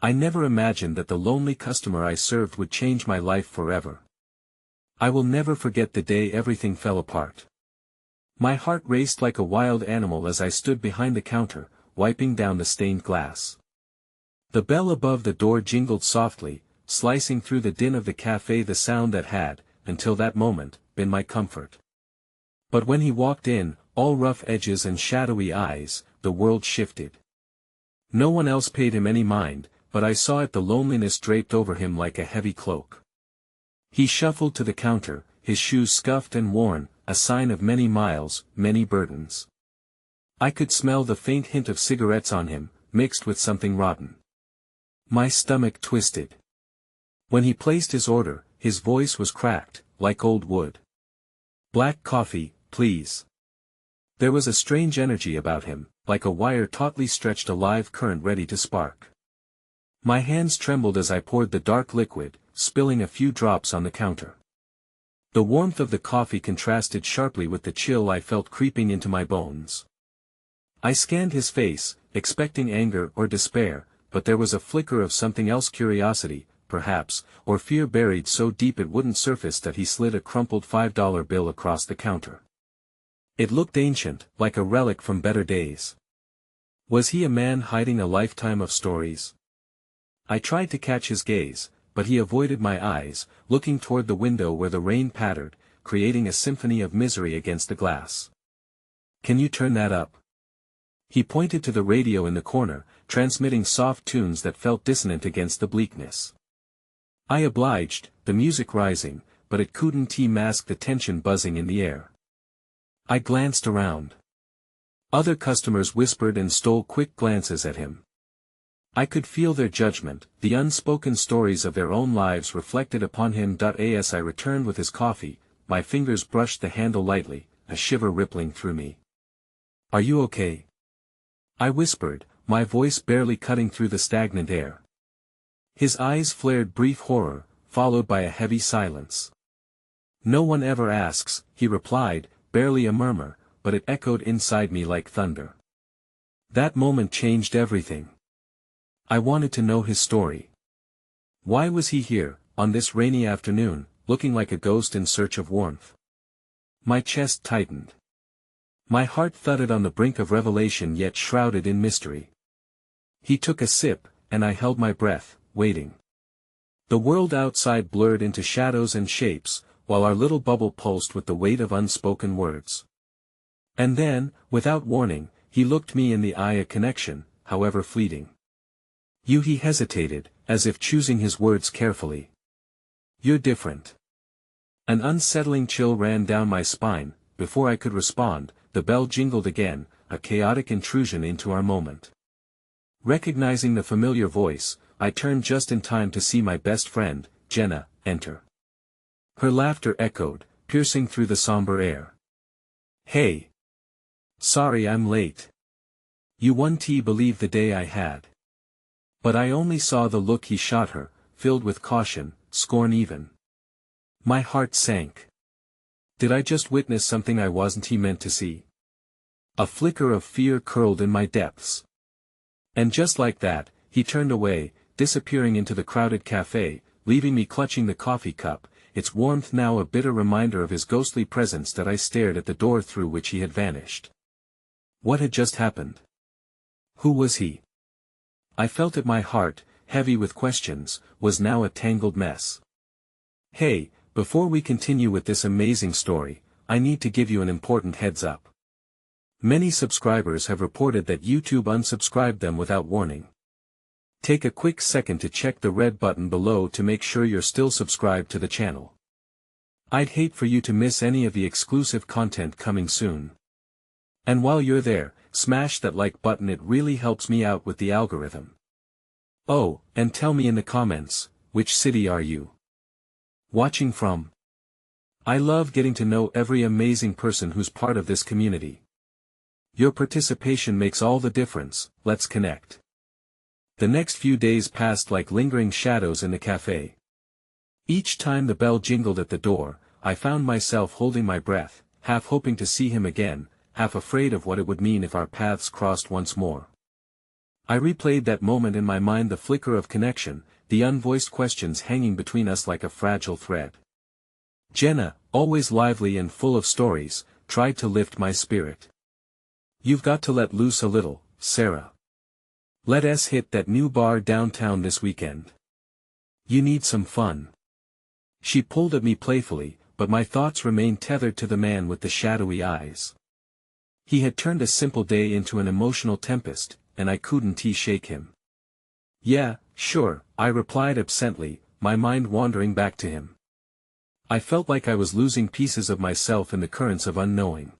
I never imagined that the lonely customer I served would change my life forever. I will never forget the day everything fell apart. My heart raced like a wild animal as I stood behind the counter, wiping down the stained glass. The bell above the door jingled softly, slicing through the din of the cafe, the sound that had, until that moment, been my comfort. But when he walked in, all rough edges and shadowy eyes, the world shifted. No one else paid him any mind, but I saw it, the loneliness draped over him like a heavy cloak. He shuffled to the counter, his shoes scuffed and worn, a sign of many miles, many burdens. I could smell the faint hint of cigarettes on him, mixed with something rotten. My stomach twisted. When he placed his order, his voice was cracked, like old wood. "Black coffee, please." There was a strange energy about him, like a wire tautly stretched, a live current ready to spark. My hands trembled as I poured the dark liquid, spilling a few drops on the counter. The warmth of the coffee contrasted sharply with the chill I felt creeping into my bones. I scanned his face, expecting anger or despair, but there was a flicker of something else, curiosity, perhaps, or fear buried so deep it wouldn't surface. That he slid a crumpled $5 bill across the counter. It looked ancient, like a relic from better days. Was he a man hiding a lifetime of stories? I tried to catch his gaze, but he avoided my eyes, looking toward the window where the rain pattered, creating a symphony of misery against the glass. "Can you turn that up?" He pointed to the radio in the corner, transmitting soft tunes that felt dissonant against the bleakness. I obliged, the music rising, but it couldn't mask the tension buzzing in the air. I glanced around. Other customers whispered and stole quick glances at him. I could feel their judgment, the unspoken stories of their own lives reflected upon him. As I returned with his coffee, my fingers brushed the handle lightly, a shiver rippling through me. "Are you okay?" I whispered, my voice barely cutting through the stagnant air. His eyes flared brief horror, followed by a heavy silence. "No one ever asks," he replied, barely a murmur, but it echoed inside me like thunder. That moment changed everything. I wanted to know his story. Why was he here, on this rainy afternoon, looking like a ghost in search of warmth? My chest tightened. My heart thudded on the brink of revelation, yet shrouded in mystery. He took a sip, and I held my breath, waiting. The world outside blurred into shadows and shapes, while our little bubble pulsed with the weight of unspoken words. And then, without warning, he looked me in the eye, a connection, however fleeting. He hesitated, as if choosing his words carefully. "You're different." An unsettling chill ran down my spine. Before I could respond, the bell jingled again, a chaotic intrusion into our moment. Recognizing the familiar voice, I turned just in time to see my best friend, Jenna, enter. Her laughter echoed, piercing through the somber air. "Hey. Sorry I'm late. You won't believe the day I had." But I only saw the look he shot her, filled with caution, scorn even. My heart sank. Did I just witness something I wasn't meant to see? A flicker of fear curled in my depths. And just like that, he turned away, disappearing into the crowded cafe, leaving me clutching the coffee cup, its warmth now a bitter reminder of his ghostly presence. That I stared at the door through which he had vanished. What had just happened? Who was he? I felt it. My heart, heavy with questions, was now a tangled mess. Hey, before we continue with this amazing story, I need to give you an important heads up. Many subscribers have reported that YouTube unsubscribed them without warning. Take a quick second to check the red button below to make sure you're still subscribed to the channel. I'd hate for you to miss any of the exclusive content coming soon. And while you're there, smash that like button, it really helps me out with the algorithm. Oh, and tell me in the comments, which city are you watching from? I love getting to know every amazing person who's part of this community. Your participation makes all the difference. Let's connect. The next few days passed like lingering shadows in the cafe. Each time the bell jingled at the door, I found myself holding my breath, half hoping to see him again, half afraid of what it would mean if our paths crossed once more. I replayed that moment in my mind, the flicker of connection, the unvoiced questions hanging between us like a fragile thread. Jenna, always lively and full of stories, tried to lift my spirit. "You've got to let loose a little, Sarah. Let us hit that new bar downtown this weekend. You need some fun." She pulled at me playfully, but my thoughts remained tethered to the man with the shadowy eyes. He had turned a simple day into an emotional tempest, and I couldn't shake him. "Yeah, sure," I replied absently, my mind wandering back to him. I felt like I was losing pieces of myself in the currents of unknowing.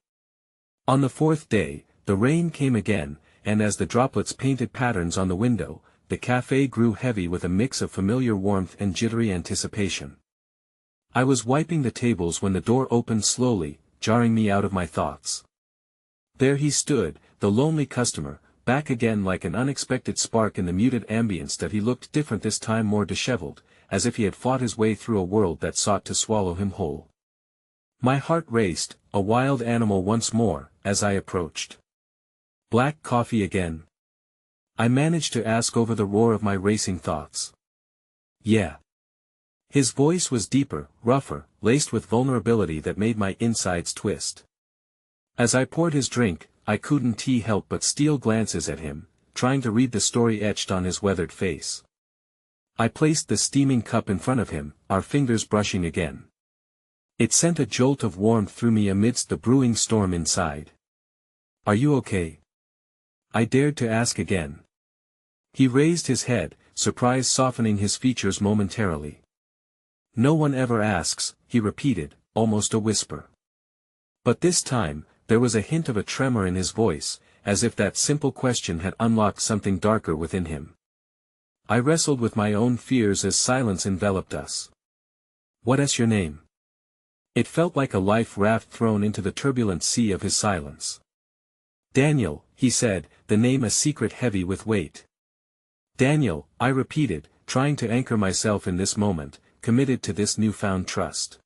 On the fourth day, the rain came again, and as the droplets painted patterns on the window, the café grew heavy with a mix of familiar warmth and jittery anticipation. I was wiping the tables when the door opened slowly, jarring me out of my thoughts. There he stood, the lonely customer, back again like an unexpected spark in the muted ambience. That he looked different this time, more disheveled, as if he had fought his way through a world that sought to swallow him whole. My heart raced, a wild animal once more, as I approached. "Black coffee again?" I managed to ask over the roar of my racing thoughts. "Yeah." His voice was deeper, rougher, laced with vulnerability that made my insides twist. As I poured his drink, I couldn't help but steal glances at him, trying to read the story etched on his weathered face. I placed the steaming cup in front of him, our fingers brushing again. It sent a jolt of warmth through me amidst the brewing storm inside. "Are you okay?" I dared to ask again. He raised his head, surprise softening his features momentarily. "No one ever asks," he repeated, almost a whisper. But this time, there was a hint of a tremor in his voice, as if that simple question had unlocked something darker within him. I wrestled with my own fears as silence enveloped us. "What is your name?" It felt like a life raft thrown into the turbulent sea of his silence. "Daniel," he said, the name a secret heavy with weight. "Daniel," I repeated, trying to anchor myself in this moment, committed to this newfound trust.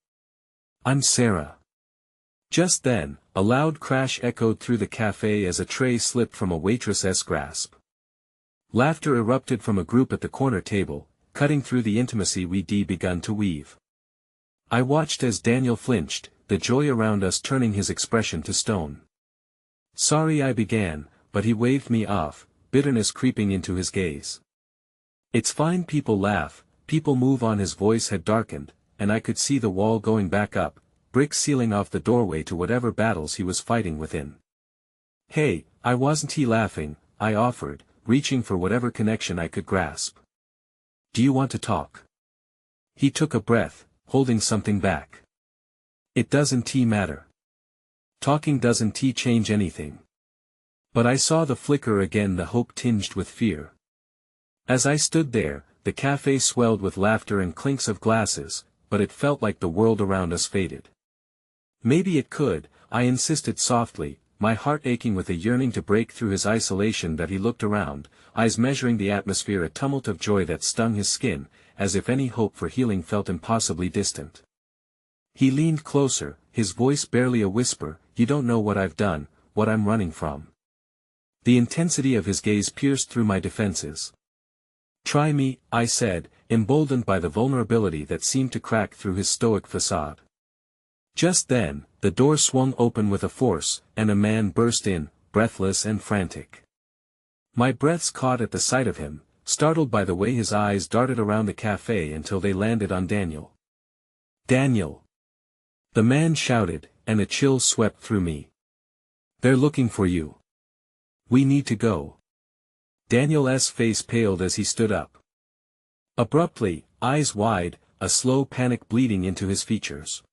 "I'm Sarah." Just then, a loud crash echoed through the café as a tray slipped from a waitress's grasp. Laughter erupted from a group at the corner table, cutting through the intimacy we'd begun to weave. I watched as Daniel flinched, the joy around us turning his expression to stone. "Sorry," I began, but he waved me off, bitterness creeping into his gaze. "It's fine, people laugh, people move on." His voice had darkened, and I could see the wall going back up, bricks sealing off the doorway to whatever battles he was fighting within. "Hey, I wasn't laughing," I offered, reaching for whatever connection I could grasp. "Do you want to talk?" He took a breath, holding something back. "It doesn't matter. Talking doesn't change anything." But I saw the flicker again, the hope tinged with fear. As I stood there, the café swelled with laughter and clinks of glasses, but it felt like the world around us faded. "Maybe it could," I insisted softly, my heart aching with a yearning to break through his isolation. That he looked around, eyes measuring the atmosphere, a tumult of joy that stung his skin, as if any hope for healing felt impossibly distant. He leaned closer, his voice barely a whisper, "You don't know what I've done, what I'm running from." The intensity of his gaze pierced through my defenses. "Try me," I said, emboldened by the vulnerability that seemed to crack through his stoic facade. Just then, the door swung open with a force, and a man burst in, breathless and frantic. My breaths caught at the sight of him, startled by the way his eyes darted around the café until they landed on Daniel. "Daniel!" the man shouted, and a chill swept through me. "They're looking for you. We need to go." Daniel's face paled as he stood up. Abruptly, eyes wide, a slow panic bleeding into his features.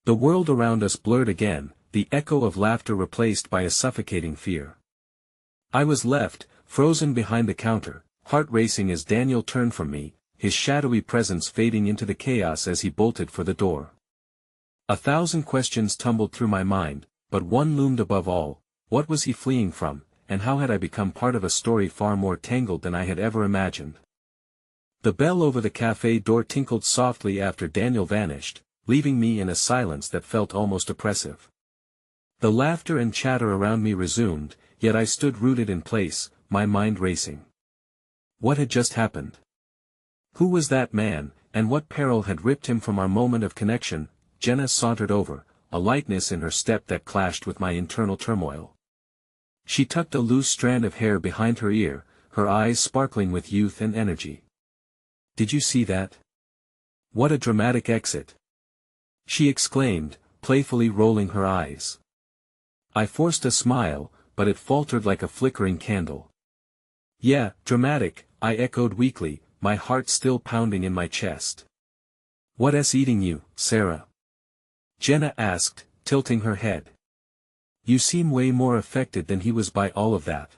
The world around us blurred again, the echo of laughter replaced by a suffocating fear. I was left, frozen behind the counter, heart racing as Daniel turned from me, his shadowy presence fading into the chaos as he bolted for the door. 1,000 questions tumbled through my mind, but one loomed above all: what was he fleeing from, and how had I become part of a story far more tangled than I had ever imagined? The bell over the café door tinkled softly after Daniel vanished, leaving me in a silence that felt almost oppressive. The laughter and chatter around me resumed, yet I stood rooted in place, my mind racing. What had just happened? Who was that man, and what peril had ripped him from our moment of connection? Jenna sauntered over, a lightness in her step that clashed with my internal turmoil. She tucked a loose strand of hair behind her ear, her eyes sparkling with youth and energy. "Did you see that? What a dramatic exit!" she exclaimed, playfully rolling her eyes. I forced a smile, but it faltered like a flickering candle. "Yeah, dramatic," I echoed weakly, my heart still pounding in my chest. "What's eating you, Sarah?" Jenna asked, tilting her head. "You seem way more affected than he was by all of that."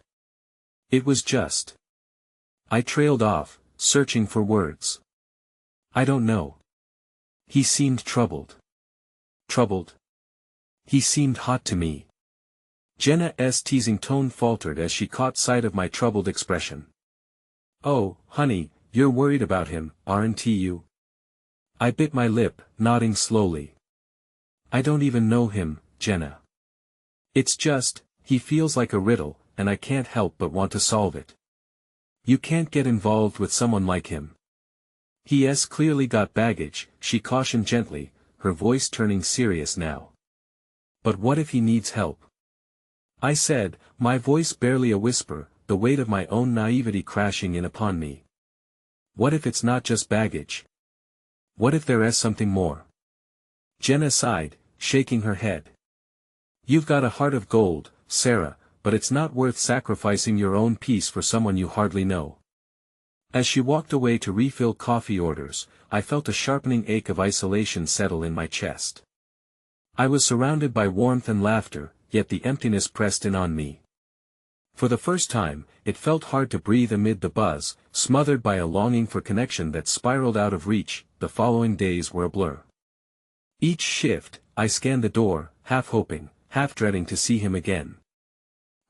"It was just..." I trailed off, searching for words. "I don't know." He seemed troubled. Troubled? He seemed hot to me. Jenna's teasing tone faltered as she caught sight of my troubled expression. "Oh, honey, you're worried about him, aren't you?" I bit my lip, nodding slowly. "I don't even know him, Jenna. It's just, he feels like a riddle, and I can't help but want to solve it." "You can't get involved with someone like him. He's clearly got baggage," she cautioned gently, her voice turning serious now. "But what if he needs help?" I said, my voice barely a whisper, the weight of my own naivety crashing in upon me. "What if it's not just baggage? What if there is something more?" Jenna sighed, shaking her head. "You've got a heart of gold, Sarah, but it's not worth sacrificing your own peace for someone you hardly know." As she walked away to refill coffee orders, I felt a sharpening ache of isolation settle in my chest. I was surrounded by warmth and laughter, yet the emptiness pressed in on me. For the first time, it felt hard to breathe amid the buzz, smothered by a longing for connection that spiraled out of reach. The following days were a blur. Each shift, I scanned the door, half hoping, half dreading to see him again.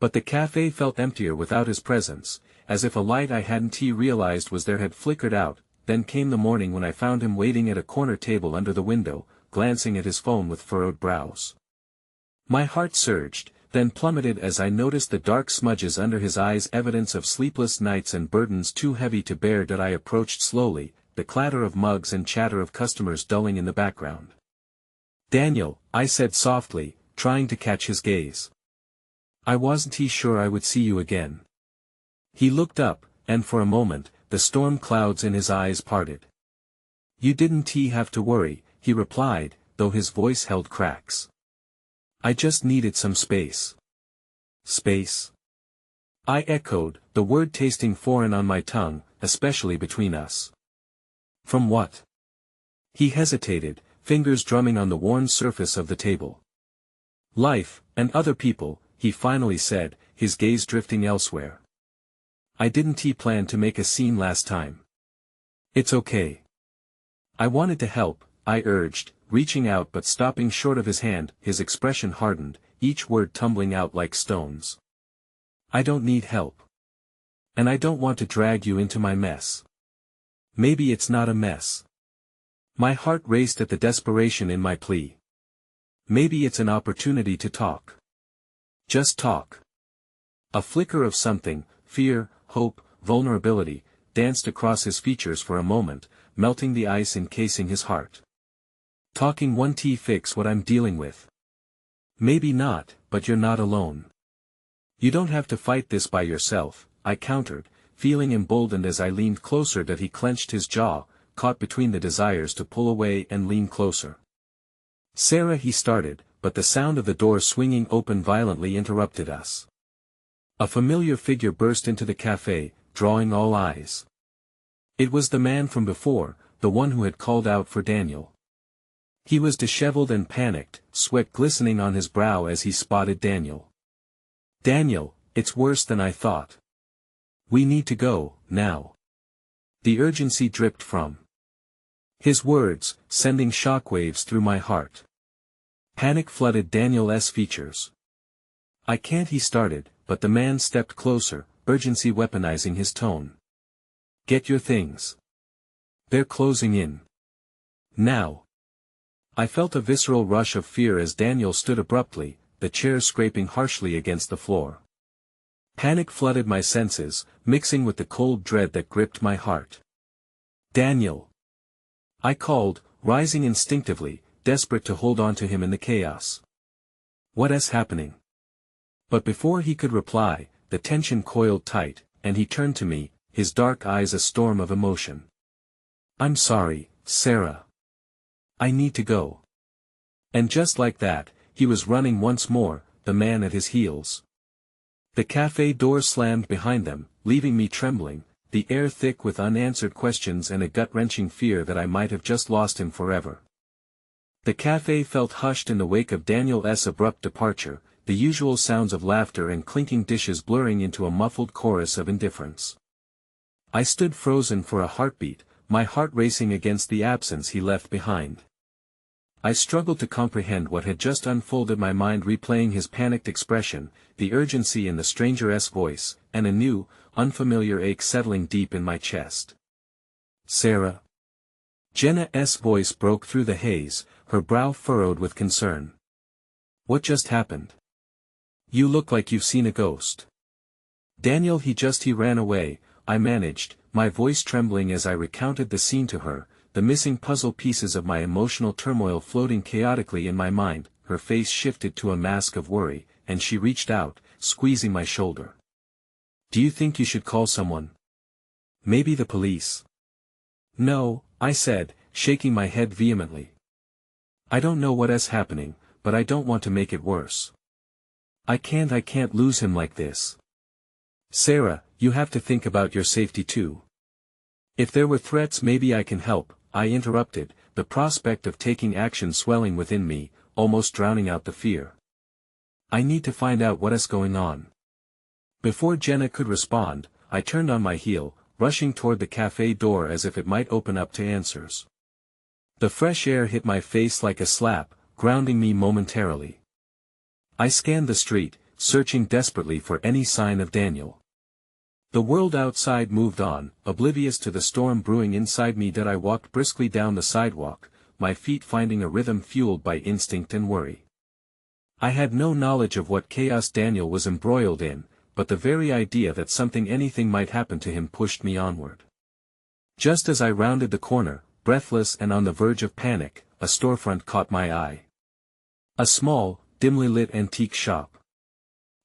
But the cafe felt emptier without his presence, as if a light I hadn't realized was there had flickered out. Then came the morning when I found him waiting at a corner table under the window, glancing at his phone with furrowed brows. My heart surged, then plummeted as I noticed the dark smudges under his eyes, evidence of sleepless nights and burdens too heavy to bear. I approached slowly, the clatter of mugs and chatter of customers dulling in the background. "Daniel," I said softly, trying to catch his gaze. "I wasn't sure I would see you again." He looked up, and for a moment, the storm clouds in his eyes parted. "You didn't have to worry," he replied, though his voice held cracks. "I just needed some space." "Space?" I echoed, the word tasting foreign on my tongue, especially between us. "From what?" He hesitated, fingers drumming on the worn surface of the table. "Life, and other people," he finally said, his gaze drifting elsewhere. "I didn't plan to make a scene last time." "It's okay." "I wanted to help," I urged, reaching out but stopping short of his hand. His expression hardened, each word tumbling out like stones. "I don't need help. And I don't want to drag you into my mess." "Maybe it's not a mess." My heart raced at the desperation in my plea. "Maybe it's an opportunity to talk. Just talk." A flicker of something, fear, hope, vulnerability, danced across his features for a moment, melting the ice encasing his heart. "Talking won't fix what I'm dealing with." "Maybe not, but you're not alone. You don't have to fight this by yourself," I countered, feeling emboldened as I leaned closer. He clenched his jaw, caught between the desires to pull away and lean closer. "Sarah," he started, but the sound of the door swinging open violently interrupted us. A familiar figure burst into the cafe, drawing all eyes. It was the man from before, the one who had called out for Daniel. He was disheveled and panicked, sweat glistening on his brow as he spotted Daniel. "Daniel, it's worse than I thought. We need to go, now." The urgency dripped from his words, sending shockwaves through my heart. Panic flooded Daniel's features. "I can't," he started, but the man stepped closer, urgency weaponizing his tone. "Get your things. They're closing in. Now." I felt a visceral rush of fear as Daniel stood abruptly, the chair scraping harshly against the floor. Panic flooded my senses, mixing with the cold dread that gripped my heart. "Daniel!" I called, rising instinctively, desperate to hold on to him in the chaos. "What is happening?" But before he could reply, the tension coiled tight, and he turned to me, his dark eyes a storm of emotion. "I'm sorry, Sarah. I need to go." And just like that, he was running once more, the man at his heels. The cafe door slammed behind them, leaving me trembling, the air thick with unanswered questions and a gut-wrenching fear that I might have just lost him forever. The cafe felt hushed in the wake of Daniel's abrupt departure, the usual sounds of laughter and clinking dishes blurring into a muffled chorus of indifference. I stood frozen for a heartbeat, my heart racing against the absence he left behind. I struggled to comprehend what had just unfolded, my mind replaying his panicked expression, the urgency in the stranger's voice, and a new, unfamiliar ache settling deep in my chest. "Sarah?" Jenna's voice broke through the haze, her brow furrowed with concern. "What just happened? You look like you've seen a ghost." "Daniel he ran away," I managed, my voice trembling as I recounted the scene to her, the missing puzzle pieces of my emotional turmoil floating chaotically in my mind. Her face shifted to a mask of worry, and she reached out, squeezing my shoulder. "Do you think you should call someone? Maybe the police?" "No," I said, shaking my head vehemently. "I don't know what is happening, but I don't want to make it worse. I can't lose him like this." "Sarah, you have to think about your safety too." "If there were threats maybe I can help," I interrupted, the prospect of taking action swelling within me, almost drowning out the fear. "I need to find out what is going on." Before Jenna could respond, I turned on my heel, rushing toward the cafe door as if it might open up to answers. The fresh air hit my face like a slap, grounding me momentarily. I scanned the street, searching desperately for any sign of Daniel. The world outside moved on, oblivious to the storm brewing inside me. That I walked briskly down the sidewalk, my feet finding a rhythm fueled by instinct and worry. I had no knowledge of what chaos Daniel was embroiled in, but the very idea that anything might happen to him pushed me onward. Just as I rounded the corner, breathless and on the verge of panic, a storefront caught my eye. A small, dimly lit antique shop.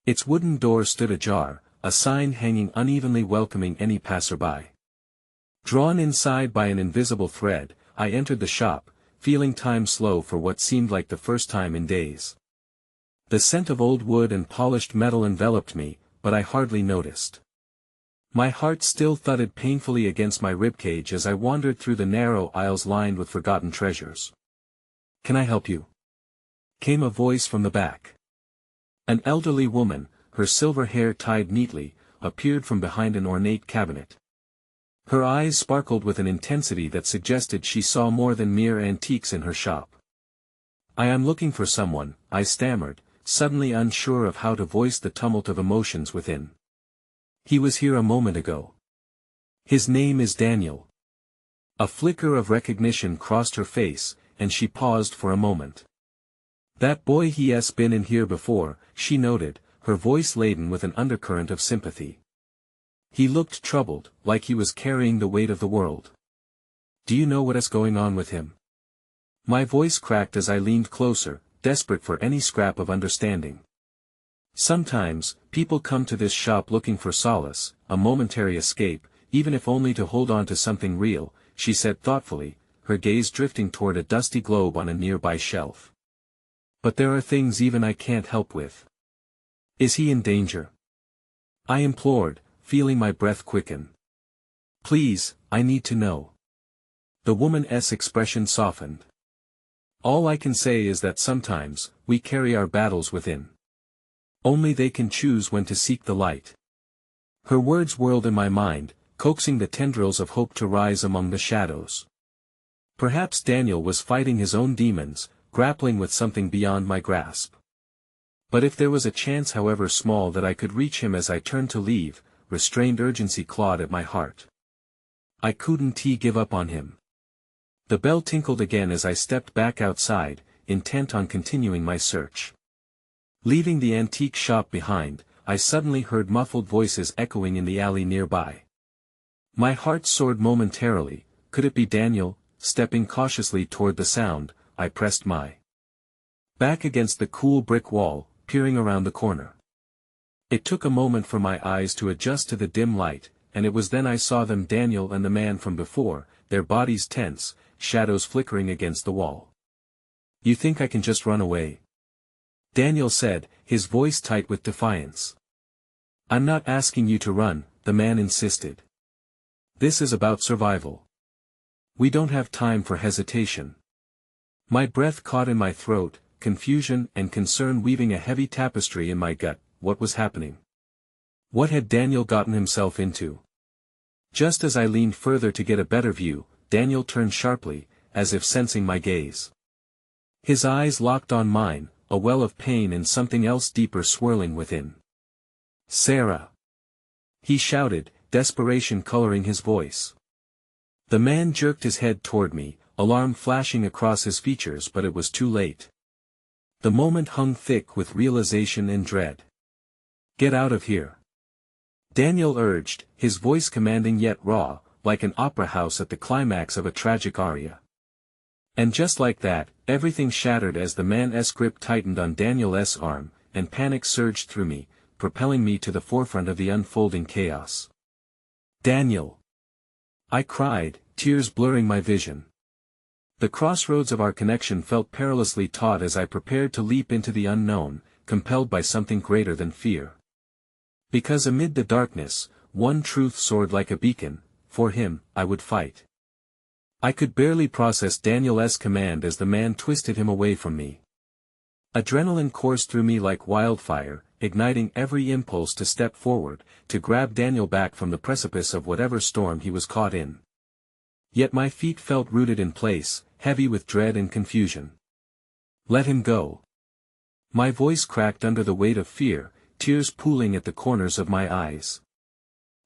Its wooden door stood ajar, a sign hanging unevenly welcoming any passerby. Drawn inside by an invisible thread, I entered the shop, feeling time slow for what seemed like the first time in days. The scent of old wood and polished metal enveloped me, but I hardly noticed. My heart still thudded painfully against my ribcage as I wandered through the narrow aisles lined with forgotten treasures. "Can I help you?" came a voice from the back. An elderly woman, her silver hair tied neatly, appeared from behind an ornate cabinet. Her eyes sparkled with an intensity that suggested she saw more than mere antiques in her shop. "I am looking for someone," I stammered, suddenly unsure of how to voice the tumult of emotions within. "He was here a moment ago. His name is Daniel." A flicker of recognition crossed her face, and she paused for a moment. "That boy, he's been in here before," she noted, her voice laden with an undercurrent of sympathy. "He looked troubled, like he was carrying the weight of the world. Do you know what is going on with him?" My voice cracked as I leaned closer, desperate for any scrap of understanding. "Sometimes, people come to this shop looking for solace, a momentary escape, even if only to hold on to something real," she said thoughtfully, her gaze drifting toward a dusty globe on a nearby shelf. "But there are things even I can't help with." "Is he in danger?" I implored, feeling my breath quicken. "Please, I need to know." The woman's expression softened. "All I can say is that sometimes, we carry our battles within. Only they can choose when to seek the light." Her words whirled in my mind, coaxing the tendrils of hope to rise among the shadows. Perhaps Daniel was fighting his own demons, grappling with something beyond my grasp. But if there was a chance, however small, that I could reach him as I turned to leave, restrained urgency clawed at my heart. I couldn't give up on him. The bell tinkled again as I stepped back outside, intent on continuing my search. Leaving the antique shop behind, I suddenly heard muffled voices echoing in the alley nearby. My heart soared momentarily. Could it be Daniel? Stepping cautiously toward the sound, I pressed my back against the cool brick wall, peering around the corner. It took a moment for my eyes to adjust to the dim light, and it was then I saw them, Daniel and the man from before, their bodies tense, shadows flickering against the wall. "You think I can just run away?" Daniel said, his voice tight with defiance. "I'm not asking you to run," the man insisted. "This is about survival. We don't have time for hesitation." My breath caught in my throat, confusion and concern weaving a heavy tapestry in my gut. What was happening? What had Daniel gotten himself into? Just as I leaned further to get a better view, Daniel turned sharply, as if sensing my gaze. His eyes locked on mine, a well of pain and something else deeper swirling within. "Sarah!" he shouted, desperation coloring his voice. The man jerked his head toward me, alarm flashing across his features, but it was too late. The moment hung thick with realization and dread. "Get out of here!" Daniel urged, his voice commanding yet raw, like an opera house at the climax of a tragic aria. And just like that, everything shattered as the man's grip tightened on Daniel's arm, and panic surged through me, propelling me to the forefront of the unfolding chaos. "Daniel!" I cried, tears blurring my vision. The crossroads of our connection felt perilously taut as I prepared to leap into the unknown, compelled by something greater than fear. Because amid the darkness, one truth soared like a beacon: for him, I would fight. I could barely process Daniel's command as the man twisted him away from me. Adrenaline coursed through me like wildfire, igniting every impulse to step forward, to grab Daniel back from the precipice of whatever storm he was caught in. Yet my feet felt rooted in place, heavy with dread and confusion. "Let him go." My voice cracked under the weight of fear, tears pooling at the corners of my eyes.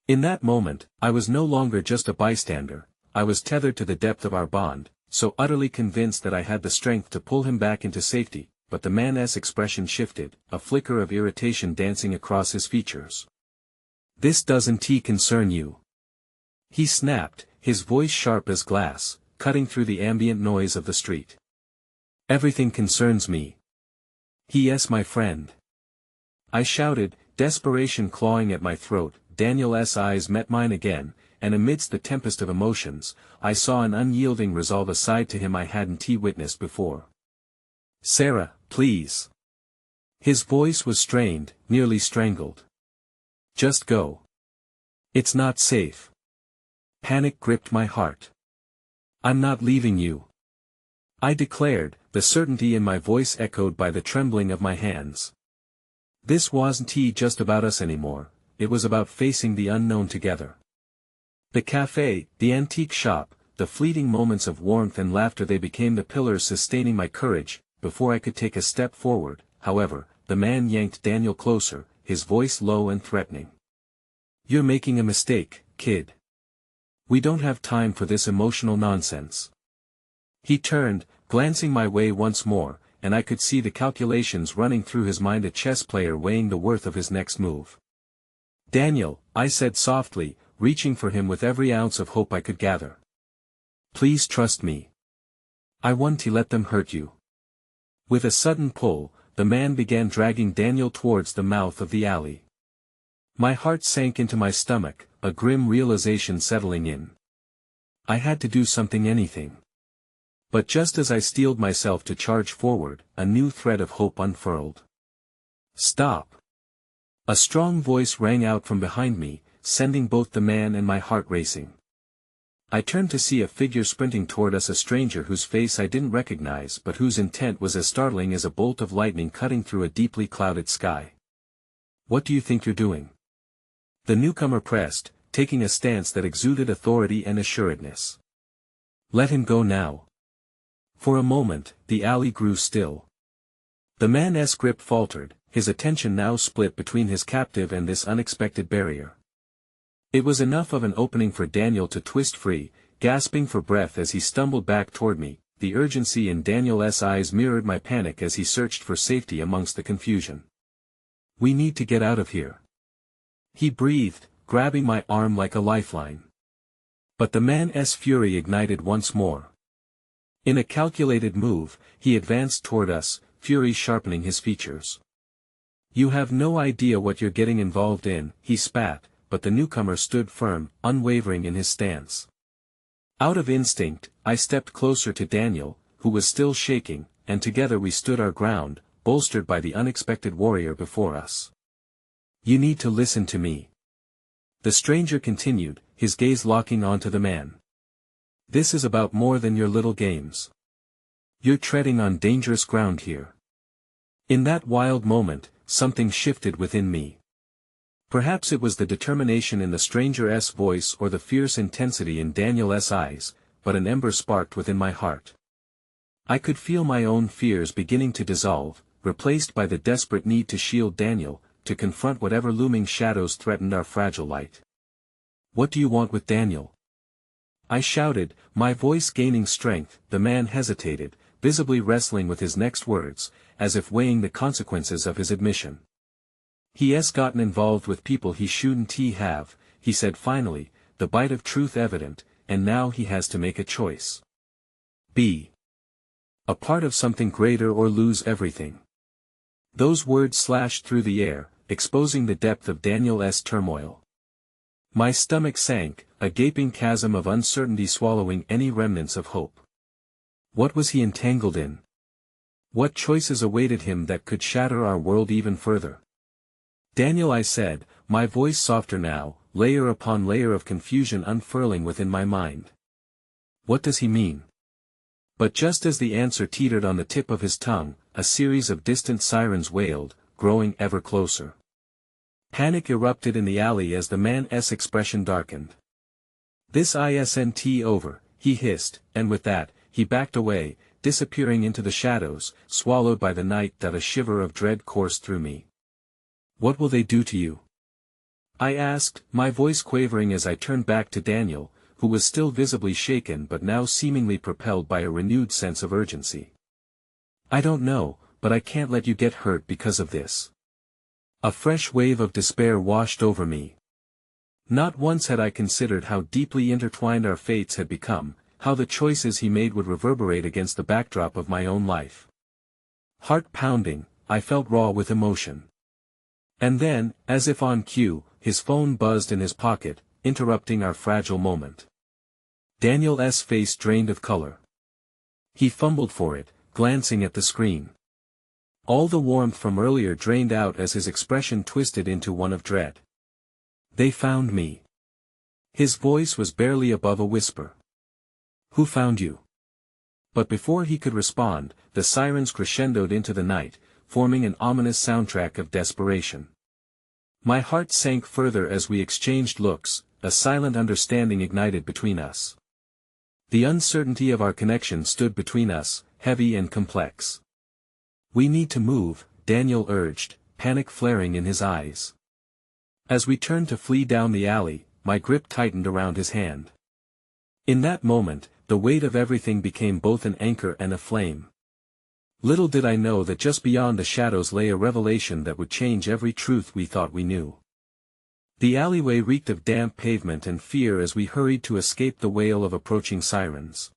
In that moment, I was no longer just a bystander, I was tethered to the depth of our bond, so utterly convinced that I had the strength to pull him back into safety. But the man's expression shifted, a flicker of irritation dancing across his features. "This doesn't concern you," he snapped, his voice sharp as glass, cutting through the ambient noise of the street. "Everything concerns me." "Yes, my friend," I shouted, desperation clawing at my throat. Daniel's eyes met mine again, and amidst the tempest of emotions, I saw an unyielding resolve, a side to him I hadn't witnessed before. "Sarah, please." His voice was strained, nearly strangled. "Just go. It's not safe." Panic gripped my heart. "I'm not leaving you," I declared, the certainty in my voice echoed by the trembling of my hands. This wasn't just about us anymore, it was about facing the unknown together. The cafe, the antique shop, the fleeting moments of warmth and laughter, they became the pillars sustaining my courage. Before I could take a step forward, however, the man yanked Daniel closer, his voice low and threatening. "You're making a mistake, kid. We don't have time for this emotional nonsense." He turned, glancing my way once more, and I could see the calculations running through his mind, a chess player weighing the worth of his next move. "Daniel," I said softly, reaching for him with every ounce of hope I could gather. "Please trust me. I won't let them hurt you." With a sudden pull, the man began dragging Daniel towards the mouth of the alley. My heart sank into my stomach, a grim realization settling in. I had to do something, anything. But just as I steeled myself to charge forward, a new thread of hope unfurled. "Stop!" A strong voice rang out from behind me, sending both the man and my heart racing. I turned to see a figure sprinting toward us, a stranger whose face I didn't recognize but whose intent was as startling as a bolt of lightning cutting through a deeply clouded sky. "What do you think you're doing?" The newcomer pressed, taking a stance that exuded authority and assuredness. "Let him go now." For a moment, the alley grew still. The man's grip faltered, his attention now split between his captive and this unexpected barrier. It was enough of an opening for Daniel to twist free, gasping for breath as he stumbled back toward me. The urgency in Daniel's eyes mirrored my panic as he searched for safety amongst the confusion. We need to get out of here. He breathed, grabbing my arm like a lifeline. But the man's fury ignited once more. In a calculated move, he advanced toward us, fury sharpening his features. You have no idea what you're getting involved in, he spat, but the newcomer stood firm, unwavering in his stance. Out of instinct, I stepped closer to Daniel, who was still shaking, and together we stood our ground, bolstered by the unexpected warrior before us. You need to listen to me. The stranger continued, his gaze locking onto the man. This is about more than your little games. You're treading on dangerous ground here. In that wild moment, something shifted within me. Perhaps it was the determination in the stranger's voice or the fierce intensity in Daniel's eyes, but an ember sparked within my heart. I could feel my own fears beginning to dissolve, replaced by the desperate need to shield Daniel, to confront whatever looming shadows threatened our fragile light. What do you want with Daniel? I shouted, my voice gaining strength. The man hesitated, visibly wrestling with his next words, as if weighing the consequences of his admission. He's gotten involved with people he shouldn't have, he said finally, the bite of truth evident, and now he has to make a choice. Be a part of something greater or lose everything. Those words slashed through the air, exposing the depth of Daniel's turmoil. My stomach sank, a gaping chasm of uncertainty swallowing any remnants of hope. What was he entangled in? What choices awaited him that could shatter our world even further? Daniel, I said, my voice softer now, layer upon layer of confusion unfurling within my mind. What does he mean? But just as the answer teetered on the tip of his tongue, a series of distant sirens wailed, growing ever closer. Panic erupted in the alley as the man's expression darkened. This isn't over, he hissed, and with that, he backed away, disappearing into the shadows, swallowed by the night. That a shiver of dread coursed through me. What will they do to you? I asked, my voice quavering as I turned back to Daniel, who was still visibly shaken but now seemingly propelled by a renewed sense of urgency. I don't know, but I can't let you get hurt because of this. A fresh wave of despair washed over me. Not once had I considered how deeply intertwined our fates had become, how the choices he made would reverberate against the backdrop of my own life. Heart pounding, I felt raw with emotion. And then, as if on cue, his phone buzzed in his pocket, interrupting our fragile moment. Daniel's face drained of color. He fumbled for it, glancing at the screen. All the warmth from earlier drained out as his expression twisted into one of dread. They found me. His voice was barely above a whisper. Who found you? But before he could respond, the sirens crescendoed into the night, forming an ominous soundtrack of desperation. My heart sank further as we exchanged looks, a silent understanding ignited between us. The uncertainty of our connection stood between us, heavy and complex. We need to move, Daniel urged, panic flaring in his eyes. As we turned to flee down the alley, my grip tightened around his hand. In that moment, the weight of everything became both an anchor and a flame. Little did I know that just beyond the shadows lay a revelation that would change every truth we thought we knew. The alleyway reeked of damp pavement and fear as we hurried to escape the wail of approaching sirens.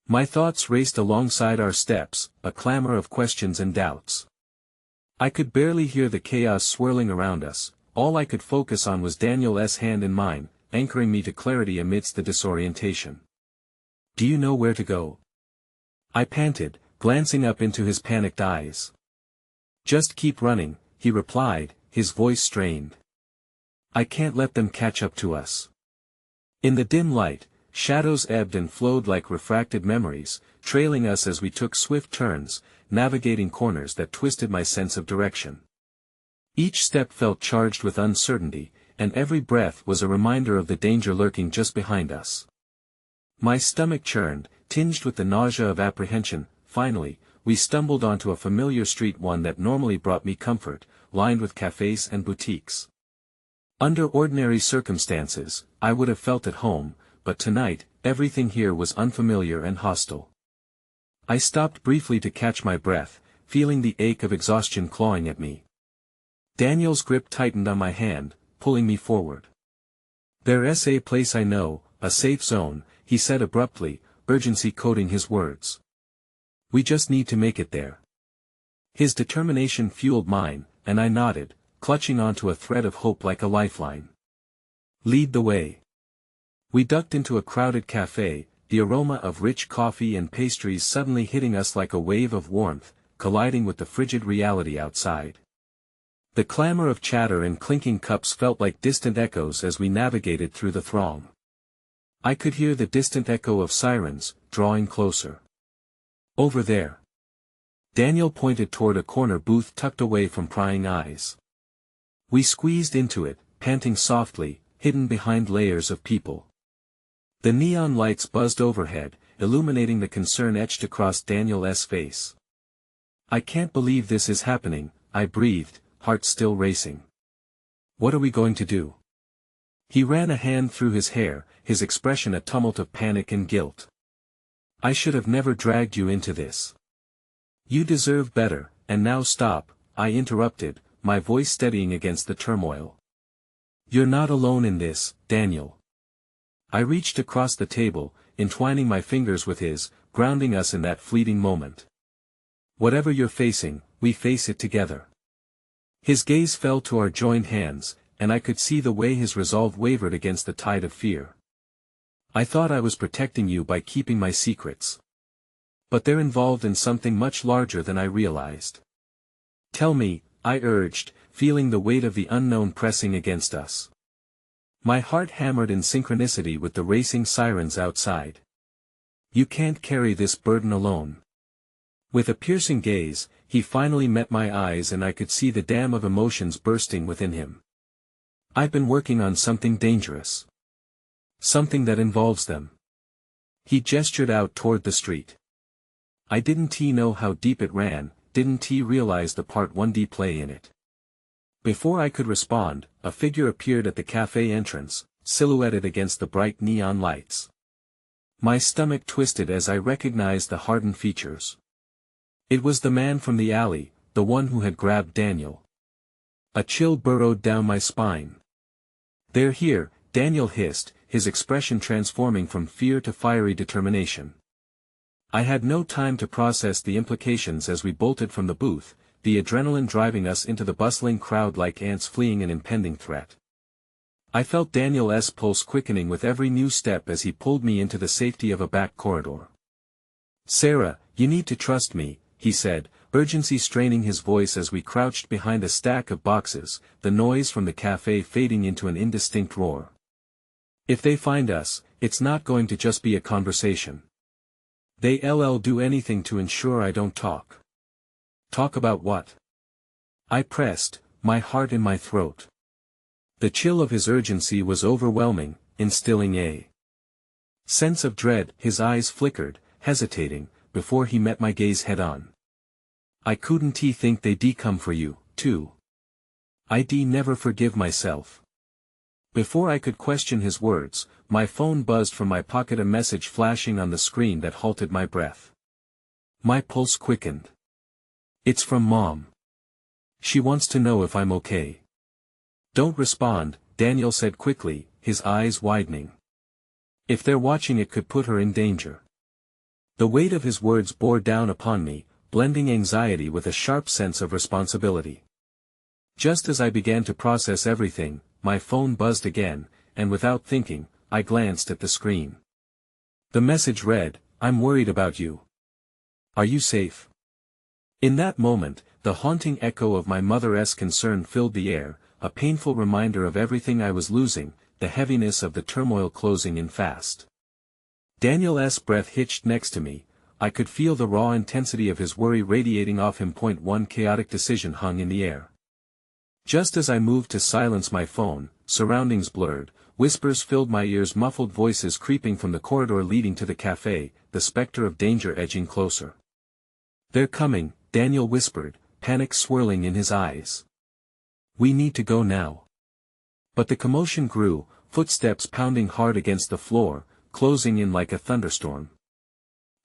My thoughts raced alongside our steps, a clamor of questions and doubts. I could barely hear the chaos swirling around us, all I could focus on was Daniel's hand in mine, anchoring me to clarity amidst the disorientation. Do you know where to go? I panted, glancing up into his panicked eyes. Just keep running, he replied, his voice strained. I can't let them catch up to us. In the dim light, shadows ebbed and flowed like refracted memories, trailing us as we took swift turns, navigating corners that twisted my sense of direction. Each step felt charged with uncertainty, and every breath was a reminder of the danger lurking just behind us. My stomach churned, tinged with the nausea of apprehension. Finally, we stumbled onto a familiar street, one that normally brought me comfort, lined with cafes and boutiques. Under ordinary circumstances, I would have felt at home, but tonight, everything here was unfamiliar and hostile. I stopped briefly to catch my breath, feeling the ache of exhaustion clawing at me. Daniel's grip tightened on my hand, pulling me forward. "There's a place I know, a safe zone," he said abruptly, urgency coating his words. "We just need to make it there." His determination fueled mine, and I nodded, clutching onto a thread of hope like a lifeline. "Lead the way." We ducked into a crowded cafe, the aroma of rich coffee and pastries suddenly hitting us like a wave of warmth, colliding with the frigid reality outside. The clamor of chatter and clinking cups felt like distant echoes as we navigated through the throng. I could hear the distant echo of sirens, drawing closer. "Over there." Daniel pointed toward a corner booth tucked away from prying eyes. We squeezed into it, panting softly, hidden behind layers of people. The neon lights buzzed overhead, illuminating the concern etched across Daniel's face. "I can't believe this is happening," I breathed, heart still racing. "What are we going to do?" He ran a hand through his hair, his expression a tumult of panic and guilt. "I should have never dragged you into this. You deserve better, and now stop," I interrupted, my voice steadying against the turmoil. "You're not alone in this, Daniel." I reached across the table, entwining my fingers with his, grounding us in that fleeting moment. "Whatever you're facing, we face it together." His gaze fell to our joined hands, and I could see the way his resolve wavered against the tide of fear. "I thought I was protecting you by keeping my secrets. But they're involved in something much larger than I realized." "Tell me," I urged, feeling the weight of the unknown pressing against us. My heart hammered in synchronicity with the racing sirens outside. "You can't carry this burden alone." With a piercing gaze, he finally met my eyes and I could see the dam of emotions bursting within him. "I've been working on something dangerous. Something that involves them." He gestured out toward the street. I didn't know how deep it ran, didn't realize the part 1D play in it. Before I could respond, a figure appeared at the cafe entrance, silhouetted against the bright neon lights. My stomach twisted as I recognized the hardened features. It was the man from the alley, the one who had grabbed Daniel. A chill burrowed down my spine. "They're here," Daniel hissed, his expression transforming from fear to fiery determination. I had no time to process the implications as we bolted from the booth, the adrenaline driving us into the bustling crowd like ants fleeing an impending threat. I felt Daniel's pulse quickening with every new step as he pulled me into the safety of a back corridor. "Sarah, you need to trust me," he said, urgency straining his voice as we crouched behind a stack of boxes, the noise from the cafe fading into an indistinct roar. "If they find us, it's not going to just be a conversation. They'll do anything to ensure I don't talk." "Talk about what?" I pressed, my heart in my throat. The chill of his urgency was overwhelming, instilling a sense of dread. His eyes flickered, hesitating, before he met my gaze head-on. "I couldn't think they'd come for you, too. I'd never forgive myself." Before I could question his words, my phone buzzed from my pocket, a message flashing on the screen that halted my breath. My pulse quickened. "It's from Mom. She wants to know if I'm okay." "Don't respond," Daniel said quickly, his eyes widening. "If they're watching, it could put her in danger." The weight of his words bore down upon me, blending anxiety with a sharp sense of responsibility. Just as I began to process everything, my phone buzzed again, and without thinking, I glanced at the screen. The message read, "I'm worried about you. Are you safe?" In that moment, the haunting echo of my mother's concern filled the air, a painful reminder of everything I was losing, the heaviness of the turmoil closing in fast. Daniel's breath hitched next to me. I could feel the raw intensity of his worry radiating off him. One chaotic decision hung in the air. Just as I moved to silence my phone, surroundings blurred, whispers filled my ears, muffled voices creeping from the corridor leading to the cafe, the specter of danger edging closer. "They're coming," Daniel whispered, panic swirling in his eyes. "We need to go now." But the commotion grew, footsteps pounding hard against the floor, closing in like a thunderstorm.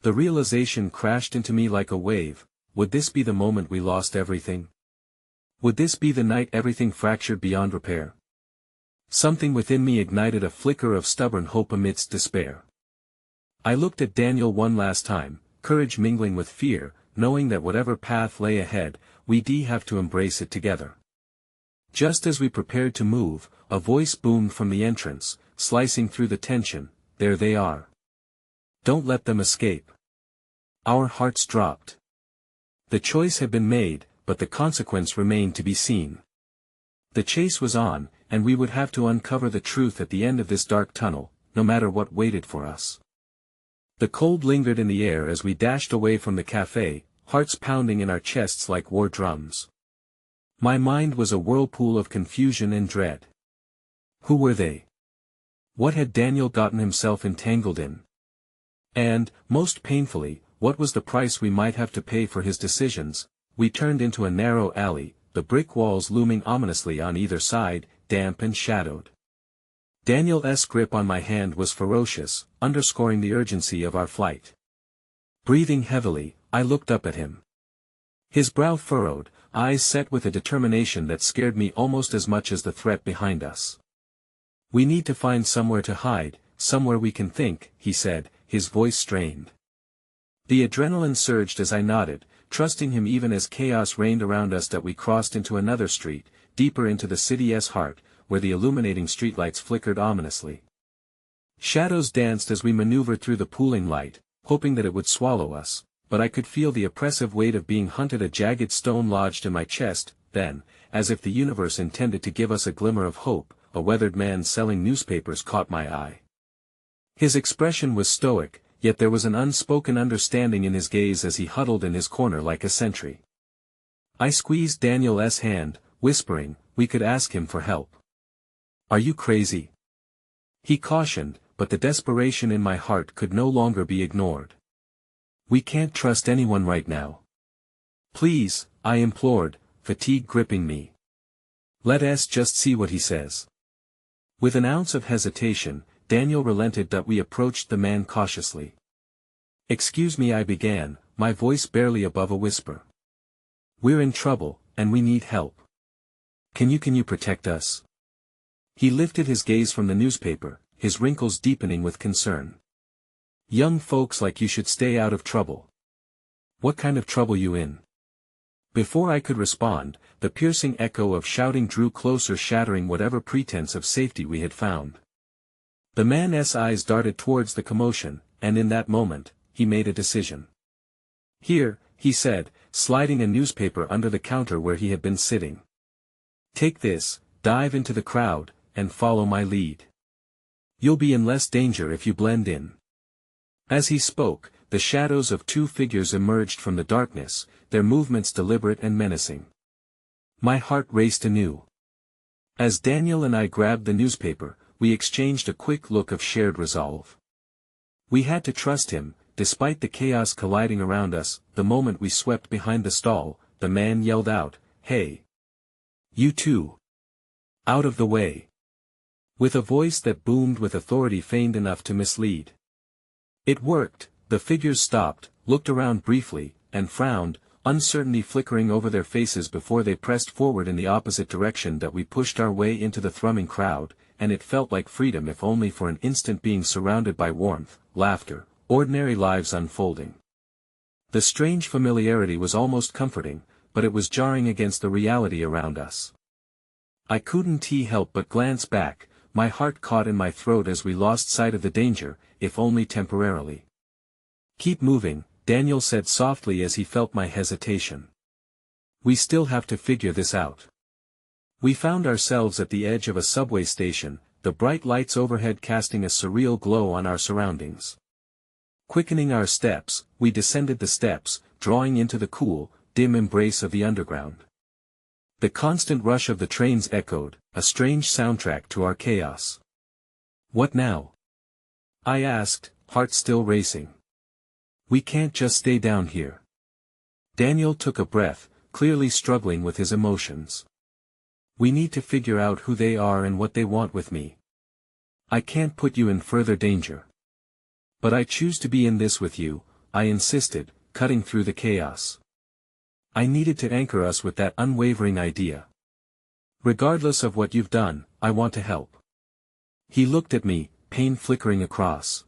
The realization crashed into me like a wave. Would this be the moment we lost everything? Would this be the night everything fractured beyond repair? Something within me ignited a flicker of stubborn hope amidst despair. I looked at Daniel one last time, courage mingling with fear, knowing that whatever path lay ahead, we'd have to embrace it together. Just as we prepared to move, a voice boomed from the entrance, slicing through the tension. There they are. Don't let them escape. Our hearts dropped. The choice had been made, but the consequence remained to be seen. The chase was on, and we would have to uncover the truth at the end of this dark tunnel, no matter what waited for us. The cold lingered in the air as we dashed away from the cafe, hearts pounding in our chests like war drums. My mind was a whirlpool of confusion and dread. Who were they? What had Daniel gotten himself entangled in? And, most painfully, what was the price we might have to pay for his decisions? We turned into a narrow alley, the brick walls looming ominously on either side, damp and shadowed. Daniel's grip on my hand was ferocious, underscoring the urgency of our flight. Breathing heavily, I looked up at him. His brow furrowed, eyes set with a determination that scared me almost as much as the threat behind us. We need to find somewhere to hide, somewhere we can think, he said, his voice strained. The adrenaline surged as I nodded, trusting him even as chaos reigned around us. That we crossed into another street, deeper into the city's heart, where the illuminating streetlights flickered ominously. Shadows danced as we maneuvered through the pooling light, hoping that it would swallow us, but I could feel the oppressive weight of being hunted. A jagged stone lodged in my chest, then, as if the universe intended to give us a glimmer of hope, a weathered man selling newspapers caught my eye. His expression was stoic, yet there was an unspoken understanding in his gaze as he huddled in his corner like a sentry. I squeezed Daniel's hand, whispering, we could ask him for help. Are you crazy? He cautioned, but the desperation in my heart could no longer be ignored. We can't trust anyone right now. Please, I implored, fatigue gripping me. Let us just see what he says. With an ounce of hesitation, Daniel relented. That we approached the man cautiously. Excuse me, I began, my voice barely above a whisper. We're in trouble, and we need help. Can you protect us? He lifted his gaze from the newspaper, his wrinkles deepening with concern. Young folks like you should stay out of trouble. What kind of trouble you in? Before I could respond, the piercing echo of shouting drew closer, shattering whatever pretense of safety we had found. The man's eyes darted towards the commotion, and in that moment, he made a decision. Here, he said, sliding a newspaper under the counter where he had been sitting. Take this, dive into the crowd, and follow my lead. You'll be in less danger if you blend in. As he spoke, the shadows of two figures emerged from the darkness, their movements deliberate and menacing. My heart raced anew. As Daniel and I grabbed the newspaper, we exchanged a quick look of shared resolve. We had to trust him, despite the chaos colliding around us. The moment we swept behind the stall, the man yelled out, "Hey! You two! Out of the way!" With a voice that boomed with authority feigned enough to mislead. It worked. The figures stopped, looked around briefly, and frowned, uncertainty flickering over their faces before they pressed forward in the opposite direction. That we pushed our way into the thrumming crowd, and it felt like freedom, if only for an instant, being surrounded by warmth, laughter, ordinary lives unfolding. The strange familiarity was almost comforting, but it was jarring against the reality around us. I couldn't help but glance back, my heart caught in my throat as we lost sight of the danger, if only temporarily. Keep moving, Daniel said softly as he felt my hesitation. We still have to figure this out. We found ourselves at the edge of a subway station, the bright lights overhead casting a surreal glow on our surroundings. Quickening our steps, we descended the steps, drawing into the cool, dim embrace of the underground. The constant rush of the trains echoed, a strange soundtrack to our chaos. What now? I asked, heart still racing. We can't just stay down here. Daniel took a breath, clearly struggling with his emotions. We need to figure out who they are and what they want with me. I can't put you in further danger. But I choose to be in this with you, I insisted, cutting through the chaos. I needed to anchor us with that unwavering idea. Regardless of what you've done, I want to help. He looked at me, pain flickering across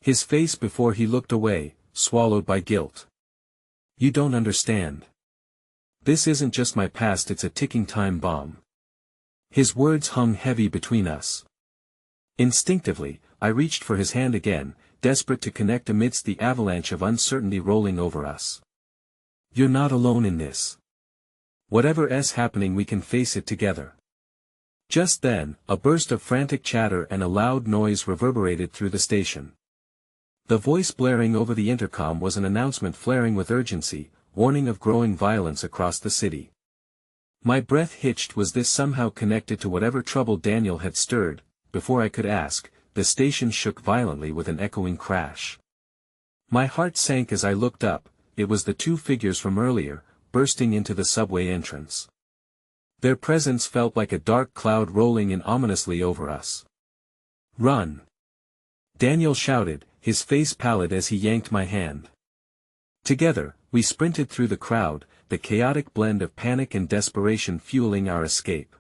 his face before he looked away, swallowed by guilt. You don't understand. This isn't just my past, it's a ticking time bomb. His words hung heavy between us. Instinctively, I reached for his hand again, desperate to connect amidst the avalanche of uncertainty rolling over us. You're not alone in this. Whatever's happening, we can face it together. Just then, a burst of frantic chatter and a loud noise reverberated through the station. The voice blaring over the intercom was an announcement flaring with urgency, warning of growing violence across the city. My breath hitched. Was this somehow connected to whatever trouble Daniel had stirred? Before I could ask, the station shook violently with an echoing crash. My heart sank as I looked up. It was the two figures from earlier, bursting into the subway entrance. Their presence felt like a dark cloud rolling in ominously over us. Run! Daniel shouted, his face pallid as he yanked my hand. Together, we sprinted through the crowd, the chaotic blend of panic and desperation fueling our escape.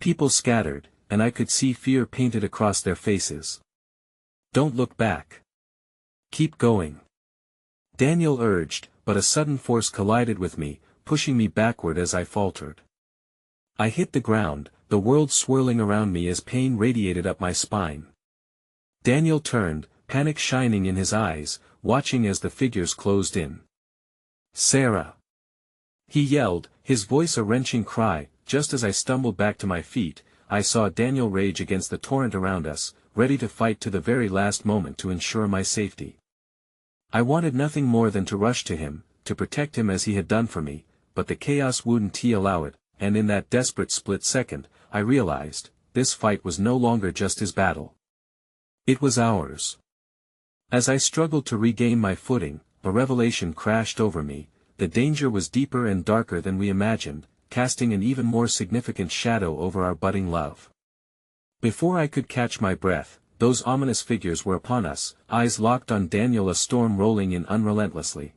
People scattered, and I could see fear painted across their faces. Don't look back. Keep going. Daniel urged, but a sudden force collided with me, pushing me backward as I faltered. I hit the ground, the world swirling around me as pain radiated up my spine. Daniel turned, panic shining in his eyes, watching as the figures closed in. Sarah! He yelled, his voice a wrenching cry. Just as I stumbled back to my feet, I saw Daniel rage against the torrent around us, ready to fight to the very last moment to ensure my safety. I wanted nothing more than to rush to him, to protect him as he had done for me, but the chaos wouldn't allow it, and in that desperate split second, I realized, this fight was no longer just his battle. It was ours. As I struggled to regain my footing, a revelation crashed over me. The danger was deeper and darker than we imagined, casting an even more significant shadow over our budding love. Before I could catch my breath, those ominous figures were upon us, eyes locked on Daniel, a storm rolling in unrelentlessly.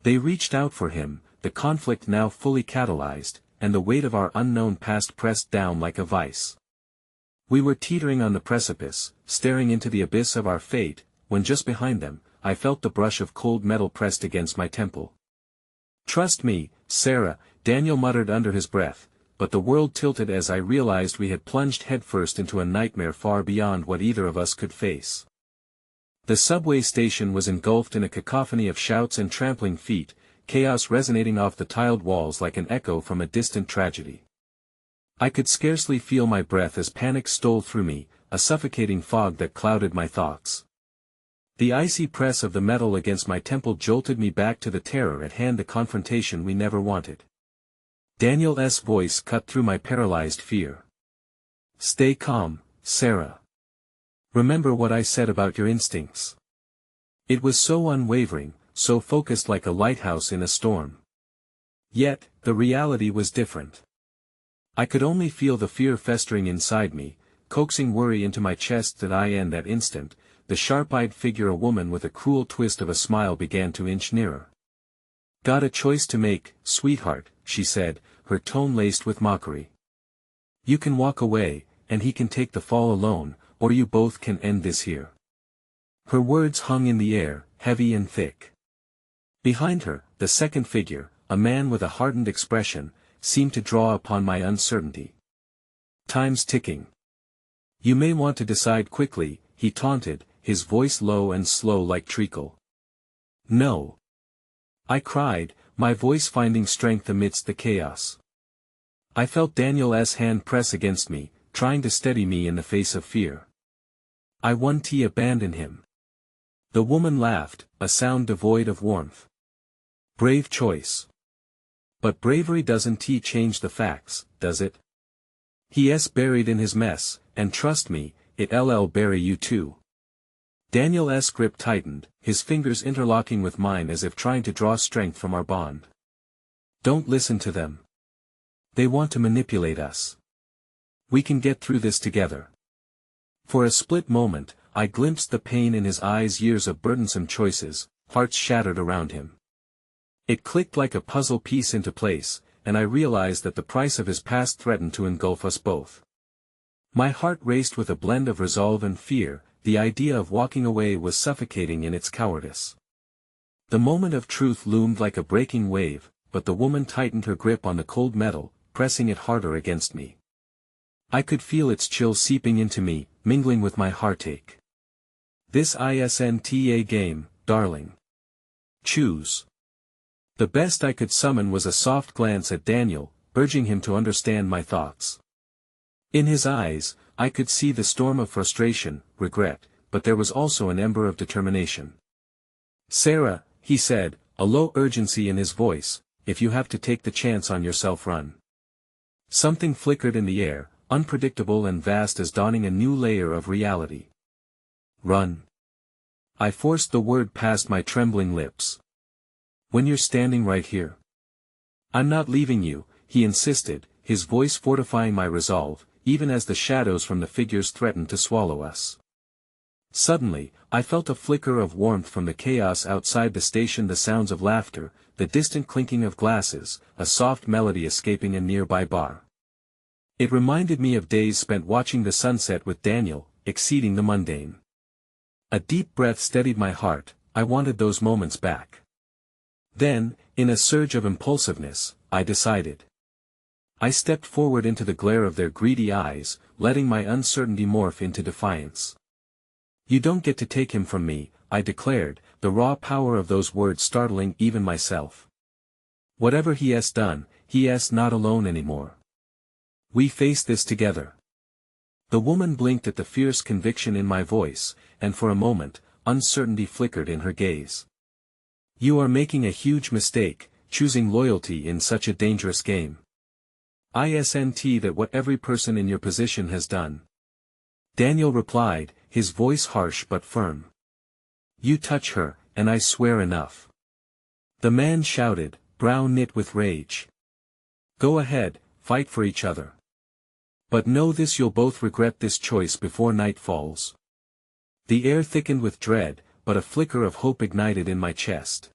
They reached out for him, the conflict now fully catalyzed, and the weight of our unknown past pressed down like a vice. We were teetering on the precipice, staring into the abyss of our fate, when just behind them, I felt the brush of cold metal pressed against my temple. Trust me, Sarah, Daniel muttered under his breath, but the world tilted as I realized we had plunged headfirst into a nightmare far beyond what either of us could face. The subway station was engulfed in a cacophony of shouts and trampling feet, chaos resonating off the tiled walls like an echo from a distant tragedy. I could scarcely feel my breath as panic stole through me, a suffocating fog that clouded my thoughts. The icy press of the metal against my temple jolted me back to the terror at hand, the confrontation we never wanted. Daniel's voice cut through my paralyzed fear. Stay calm, Sarah. Remember what I said about your instincts. It was so unwavering, so focused, like a lighthouse in a storm. Yet, the reality was different. I could only feel the fear festering inside me, coaxing worry into my chest. In that instant, the sharp-eyed figure, a woman with a cruel twist of a smile, began to inch nearer. Got a choice to make, sweetheart, she said, her tone laced with mockery. You can walk away, and he can take the fall alone, or you both can end this here. Her words hung in the air, heavy and thick. Behind her, the second figure, a man with a hardened expression, seemed to draw upon my uncertainty. Time's ticking. You may want to decide quickly, he taunted, his voice low and slow like treacle. No. I cried, my voice finding strength amidst the chaos. I felt Daniel's hand press against me, trying to steady me in the face of fear. I won't abandon him. The woman laughed, a sound devoid of warmth. Brave choice. But bravery doesn't change the facts, does it? He's buried in his mess, and trust me, it'll bury you too. Daniel's grip tightened, his fingers interlocking with mine as if trying to draw strength from our bond. Don't listen to them. They want to manipulate us. We can get through this together. For a split moment, I glimpsed the pain in his eyes, years of burdensome choices, hearts shattered around him. It clicked like a puzzle piece into place, and I realized that the price of his past threatened to engulf us both. My heart raced with a blend of resolve and fear. The idea of walking away was suffocating in its cowardice. The moment of truth loomed like a breaking wave, but the woman tightened her grip on the cold metal, pressing it harder against me. I could feel its chill seeping into me, mingling with my heartache. This isn't a game, darling. Choose. The best I could summon was a soft glance at Daniel, urging him to understand my thoughts. In his eyes, I could see the storm of frustration, regret, but there was also an ember of determination. Sarah, he said, a low urgency in his voice, if you have to take the chance on yourself, run. Something flickered in the air, unpredictable and vast as dawning a new layer of reality. Run. I forced the word past my trembling lips. When you're standing right here. I'm not leaving you, he insisted, his voice fortifying my resolve, even as the shadows from the figures threatened to swallow us. Suddenly, I felt a flicker of warmth from the chaos outside the station, the sounds of laughter, the distant clinking of glasses, a soft melody escaping a nearby bar. It reminded me of days spent watching the sunset with Daniel, exceeding the mundane. A deep breath steadied my heart. I wanted those moments back. Then, in a surge of impulsiveness, I decided. I stepped forward into the glare of their greedy eyes, letting my uncertainty morph into defiance. You don't get to take him from me, I declared, the raw power of those words startling even myself. Whatever he has done, he is not alone anymore. We face this together. The woman blinked at the fierce conviction in my voice, and for a moment, uncertainty flickered in her gaze. You are making a huge mistake, choosing loyalty in such a dangerous game. Isn't that what every person in your position has done? Daniel replied, his voice harsh but firm. You touch her, and I swear enough. The man shouted, brow knit with rage. Go ahead, fight for each other. But know this, you'll both regret this choice before night falls. The air thickened with dread, but a flicker of hope ignited in my chest.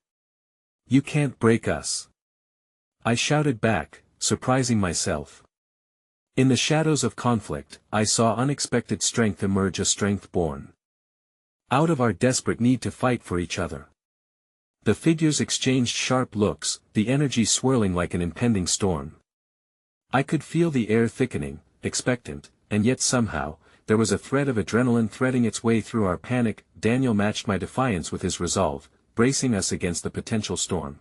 You can't break us. I shouted back, surprising myself. In the shadows of conflict, I saw unexpected strength emerge, a strength born out of our desperate need to fight for each other. The figures exchanged sharp looks, the energy swirling like an impending storm. I could feel the air thickening, expectant, and yet somehow, there was a thread of adrenaline threading its way through our panic. Daniel matched my defiance with his resolve, bracing us against the potential storm.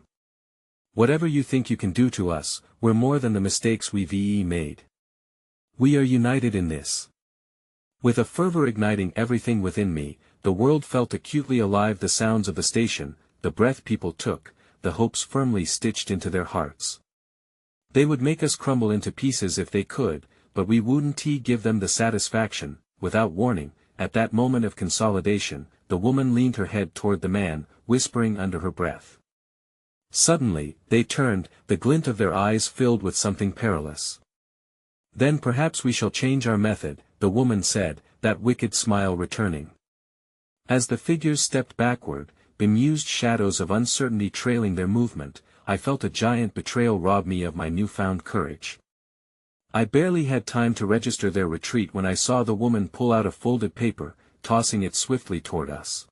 Whatever you think you can do to us, we're more than the mistakes we've made. We are united in this. With a fervor igniting everything within me, the world felt acutely alive. The sounds of the station, the breath people took, the hopes firmly stitched into their hearts. They would make us crumble into pieces if they could, but we wouldn't give them the satisfaction. Without warning, at that moment of consolidation, the woman leaned her head toward the man, whispering under her breath. Suddenly, they turned, the glint of their eyes filled with something perilous. Then perhaps we shall change our method, the woman said, that wicked smile returning. As the figures stepped backward, bemused shadows of uncertainty trailing their movement, I felt a giant betrayal rob me of my newfound courage. I barely had time to register their retreat when I saw the woman pull out a folded paper, tossing it swiftly toward us.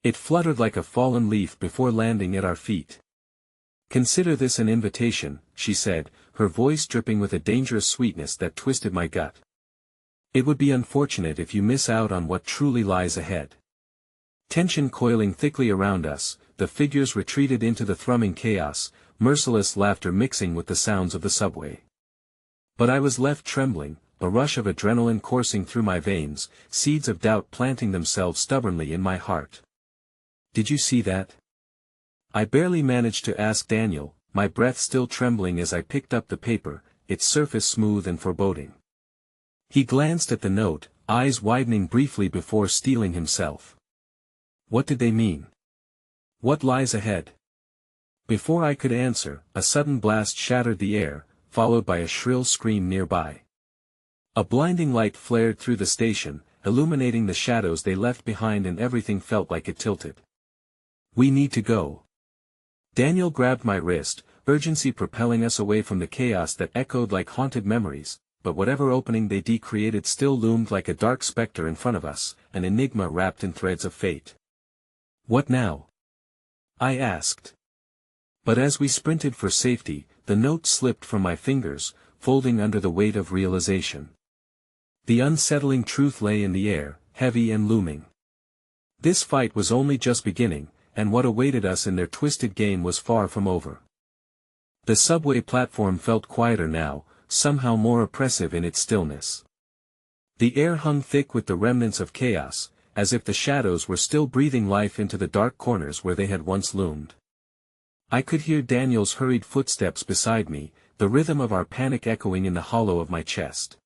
It fluttered like a fallen leaf before landing at our feet. Consider this an invitation, she said, her voice dripping with a dangerous sweetness that twisted my gut. It would be unfortunate if you miss out on what truly lies ahead. Tension coiling thickly around us, the figures retreated into the thrumming chaos, merciless laughter mixing with the sounds of the subway. But I was left trembling, a rush of adrenaline coursing through my veins, seeds of doubt planting themselves stubbornly in my heart. Did you see that? I barely managed to ask Daniel, my breath still trembling as I picked up the paper, its surface smooth and foreboding. He glanced at the note, eyes widening briefly before steeling himself. What did they mean? What lies ahead? Before I could answer, a sudden blast shattered the air, followed by a shrill scream nearby. A blinding light flared through the station, illuminating the shadows they left behind, and everything felt like it tilted. We need to go. Daniel grabbed my wrist, urgency propelling us away from the chaos that echoed like haunted memories, but whatever opening they created still loomed like a dark specter in front of us, an enigma wrapped in threads of fate. What now? I asked. But as we sprinted for safety, the note slipped from my fingers, folding under the weight of realization. The unsettling truth lay in the air, heavy and looming. This fight was only just beginning, and what awaited us in their twisted game was far from over. The subway platform felt quieter now, somehow more oppressive in its stillness. The air hung thick with the remnants of chaos, as if the shadows were still breathing life into the dark corners where they had once loomed. I could hear Daniel's hurried footsteps beside me, the rhythm of our panic echoing in the hollow of my chest.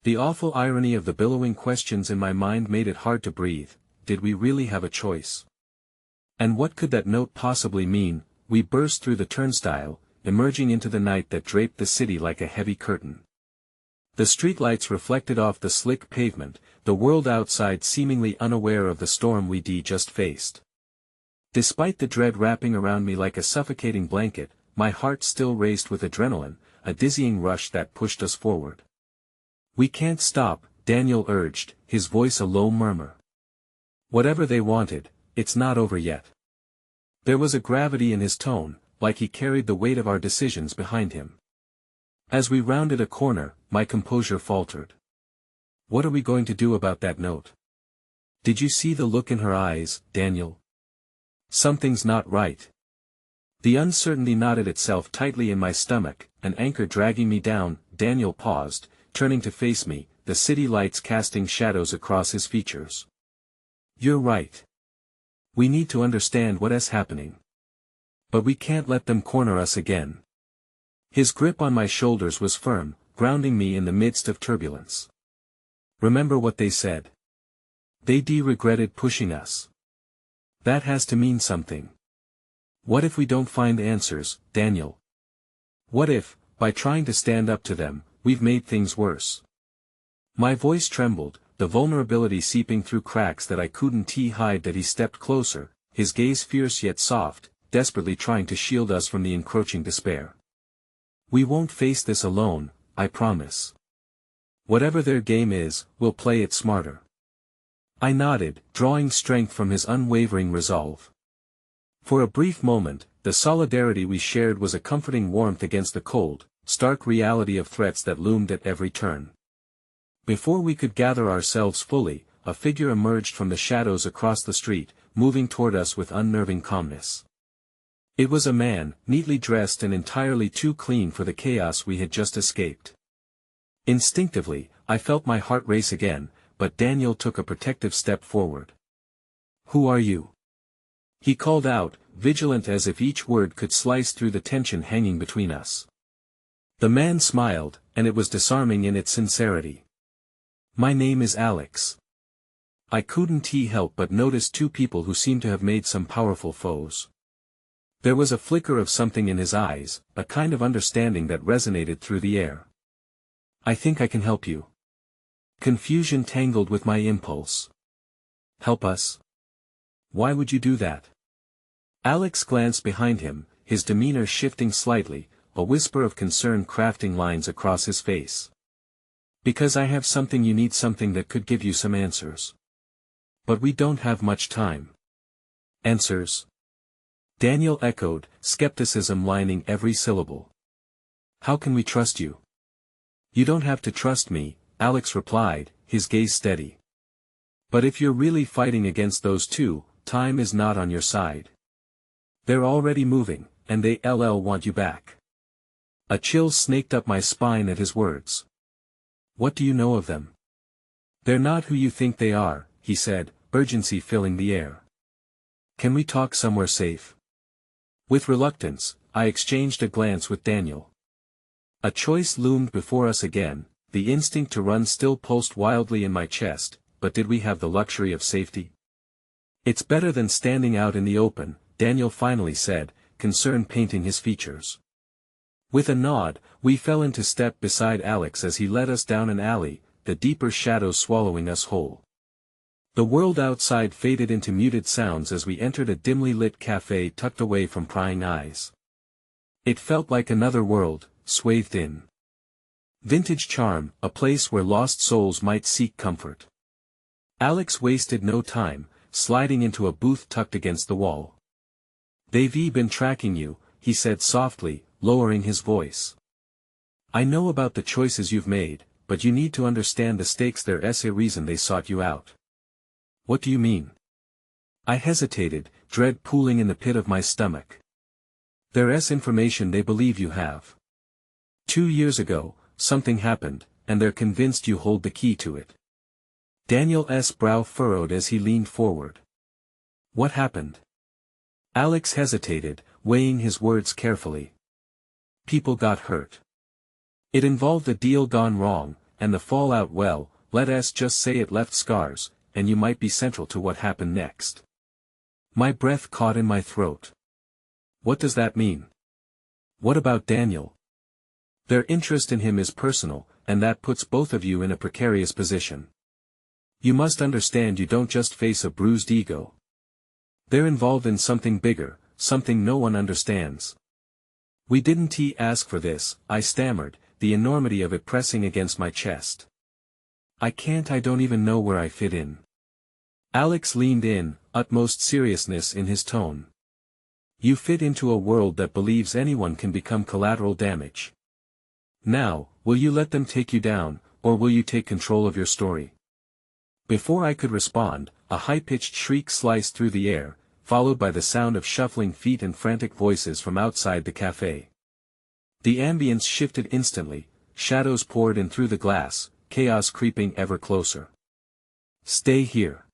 The awful irony of the billowing questions in my mind made it hard to breathe. Did we really have a choice? And what could that note possibly mean? We burst through the turnstile, emerging into the night that draped the city like a heavy curtain. The streetlights reflected off the slick pavement, the world outside seemingly unaware of the storm we just faced. Despite the dread wrapping around me like a suffocating blanket, my heart still raced with adrenaline, a dizzying rush that pushed us forward. We can't stop, Daniel urged, his voice a low murmur. Whatever they wanted, it's not over yet. There was a gravity in his tone, like he carried the weight of our decisions behind him. As we rounded a corner, my composure faltered. What are we going to do about that note? Did you see the look in her eyes, Daniel? Something's not right. The uncertainty knotted itself tightly in my stomach, an anchor dragging me down. Daniel paused, turning to face me, the city lights casting shadows across his features. You're right. We need to understand what is happening. But we can't let them corner us again. His grip on my shoulders was firm, grounding me in the midst of turbulence. Remember what they said. They regretted pushing us. That has to mean something. What if we don't find answers, Daniel? What if, by trying to stand up to them, we've made things worse? My voice trembled, the vulnerability seeping through cracks that I couldn't hide. That he stepped closer, his gaze fierce yet soft, desperately trying to shield us from the encroaching despair. We won't face this alone, I promise. Whatever their game is, we'll play it smarter. I nodded, drawing strength from his unwavering resolve. For a brief moment, the solidarity we shared was a comforting warmth against the cold, stark reality of threats that loomed at every turn. Before we could gather ourselves fully, a figure emerged from the shadows across the street, moving toward us with unnerving calmness. It was a man, neatly dressed and entirely too clean for the chaos we had just escaped. Instinctively, I felt my heart race again, but Daniel took a protective step forward. Who are you? He called out, vigilant as if each word could slice through the tension hanging between us. The man smiled, and it was disarming in its sincerity. My name is Alex. I couldn't help but notice two people who seemed to have made some powerful foes. There was a flicker of something in his eyes, a kind of understanding that resonated through the air. I think I can help you. Confusion tangled with my impulse. Help us? Why would you do that? Alex glanced behind him, his demeanor shifting slightly, a whisper of concern crafting lines across his face. Because I have something you need, something that could give you some answers. But we don't have much time. Answers? Daniel echoed, skepticism lining every syllable. How can we trust you? You don't have to trust me, Alex replied, his gaze steady. But if you're really fighting against those two, time is not on your side. They're already moving, and they want you back. A chill snaked up my spine at his words. What do you know of them? They're not who you think they are, he said, urgency filling the air. Can we talk somewhere safe? With reluctance, I exchanged a glance with Daniel. A choice loomed before us again, the instinct to run still pulsed wildly in my chest, but did we have the luxury of safety? It's better than standing out in the open, Daniel finally said, concern painting his features. With a nod, we fell into step beside Alex as he led us down an alley, the deeper shadows swallowing us whole. The world outside faded into muted sounds as we entered a dimly lit cafe tucked away from prying eyes. It felt like another world, swathed in vintage charm, a place where lost souls might seek comfort. Alex wasted no time, sliding into a booth tucked against the wall. "They've been tracking you," he said softly, lowering his voice. "I know about the choices you've made, but you need to understand the stakes. There's a reason they sought you out." "What do you mean?" I hesitated, dread pooling in the pit of my stomach. "There's information they believe you have. 2 years ago, something happened, and they're convinced you hold the key to it." Daniel's brow furrowed as he leaned forward. "What happened?" Alex hesitated, weighing his words carefully. "People got hurt. It involved a deal gone wrong, and the fallout, well, let us just say it left scars, and you might be central to what happened next." My breath caught in my throat. "What does that mean? What about Daniel?" "Their interest in him is personal, and that puts both of you in a precarious position. You must understand you don't just face a bruised ego. They're involved in something bigger, something no one understands." "We didn't ask for this," I stammered, the enormity of it pressing against my chest. I don't even know where I fit in." Alex leaned in, utmost seriousness in his tone. "You fit into a world that believes anyone can become collateral damage. Now, will you let them take you down, or will you take control of your story?" Before I could respond, a high-pitched shriek sliced through the air, followed by the sound of shuffling feet and frantic voices from outside the cafe. The ambience shifted instantly, shadows poured in through the glass, chaos creeping ever closer. "Stay here,"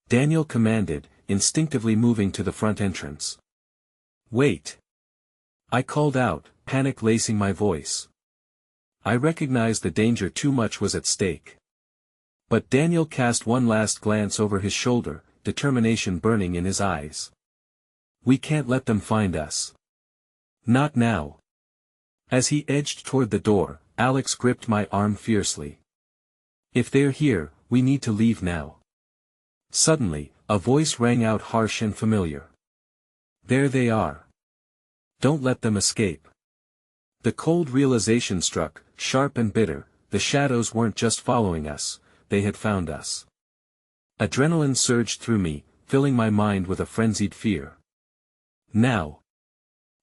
Daniel commanded, instinctively moving to the front entrance. "Wait," I called out, panic lacing my voice. I recognized the danger. Too much was at stake. But Daniel cast one last glance over his shoulder, determination burning in his eyes. "We can't let them find us. Not now." As he edged toward the door, Alex gripped my arm fiercely. "If they're here, we need to leave now." Suddenly, a voice rang out, harsh and familiar. "There they are. Don't let them escape." The cold realization struck, sharp and bitter. The shadows weren't just following us, they had found us. Adrenaline surged through me, filling my mind with a frenzied fear. "Now!"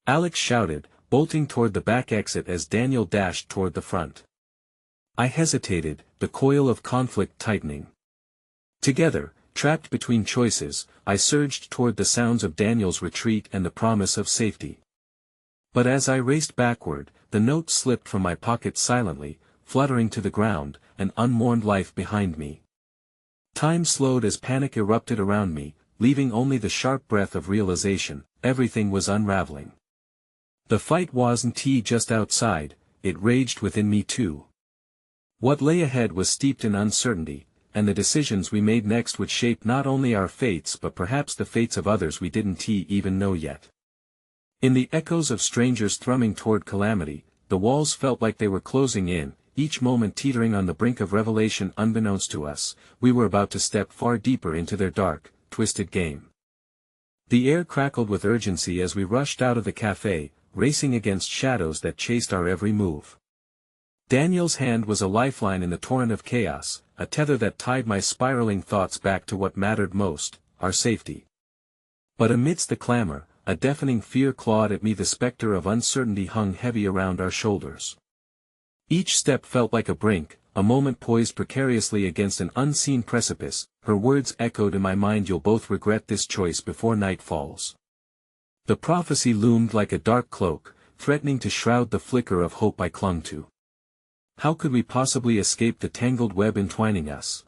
Alex shouted, bolting toward the back exit as Daniel dashed toward the front. I hesitated, the coil of conflict tightening. Together, trapped between choices, I surged toward the sounds of Daniel's retreat and the promise of safety. But as I raced backward, the note slipped from my pocket silently, fluttering to the ground, an unmourned life behind me. Time slowed as panic erupted around me, leaving only the sharp breath of realization. Everything was unraveling. The fight wasn't just outside, it raged within me too. What lay ahead was steeped in uncertainty, and the decisions we made next would shape not only our fates but perhaps the fates of others we didn't even know yet. In the echoes of strangers thrumming toward calamity, the walls felt like they were closing in, each moment teetering on the brink of revelation. Unbeknownst to us, we were about to step far deeper into their dark, twisted game. The air crackled with urgency as we rushed out of the cafe, racing against shadows that chased our every move. Daniel's hand was a lifeline in the torrent of chaos, a tether that tied my spiraling thoughts back to what mattered most, our safety. But amidst the clamor, a deafening fear clawed at me. The specter of uncertainty hung heavy around our shoulders. Each step felt like a brink, a moment poised precariously against an unseen precipice. Her words echoed in my mind, "You'll both regret this choice before night falls." The prophecy loomed like a dark cloak, threatening to shroud the flicker of hope I clung to. How could we possibly escape the tangled web entwining us?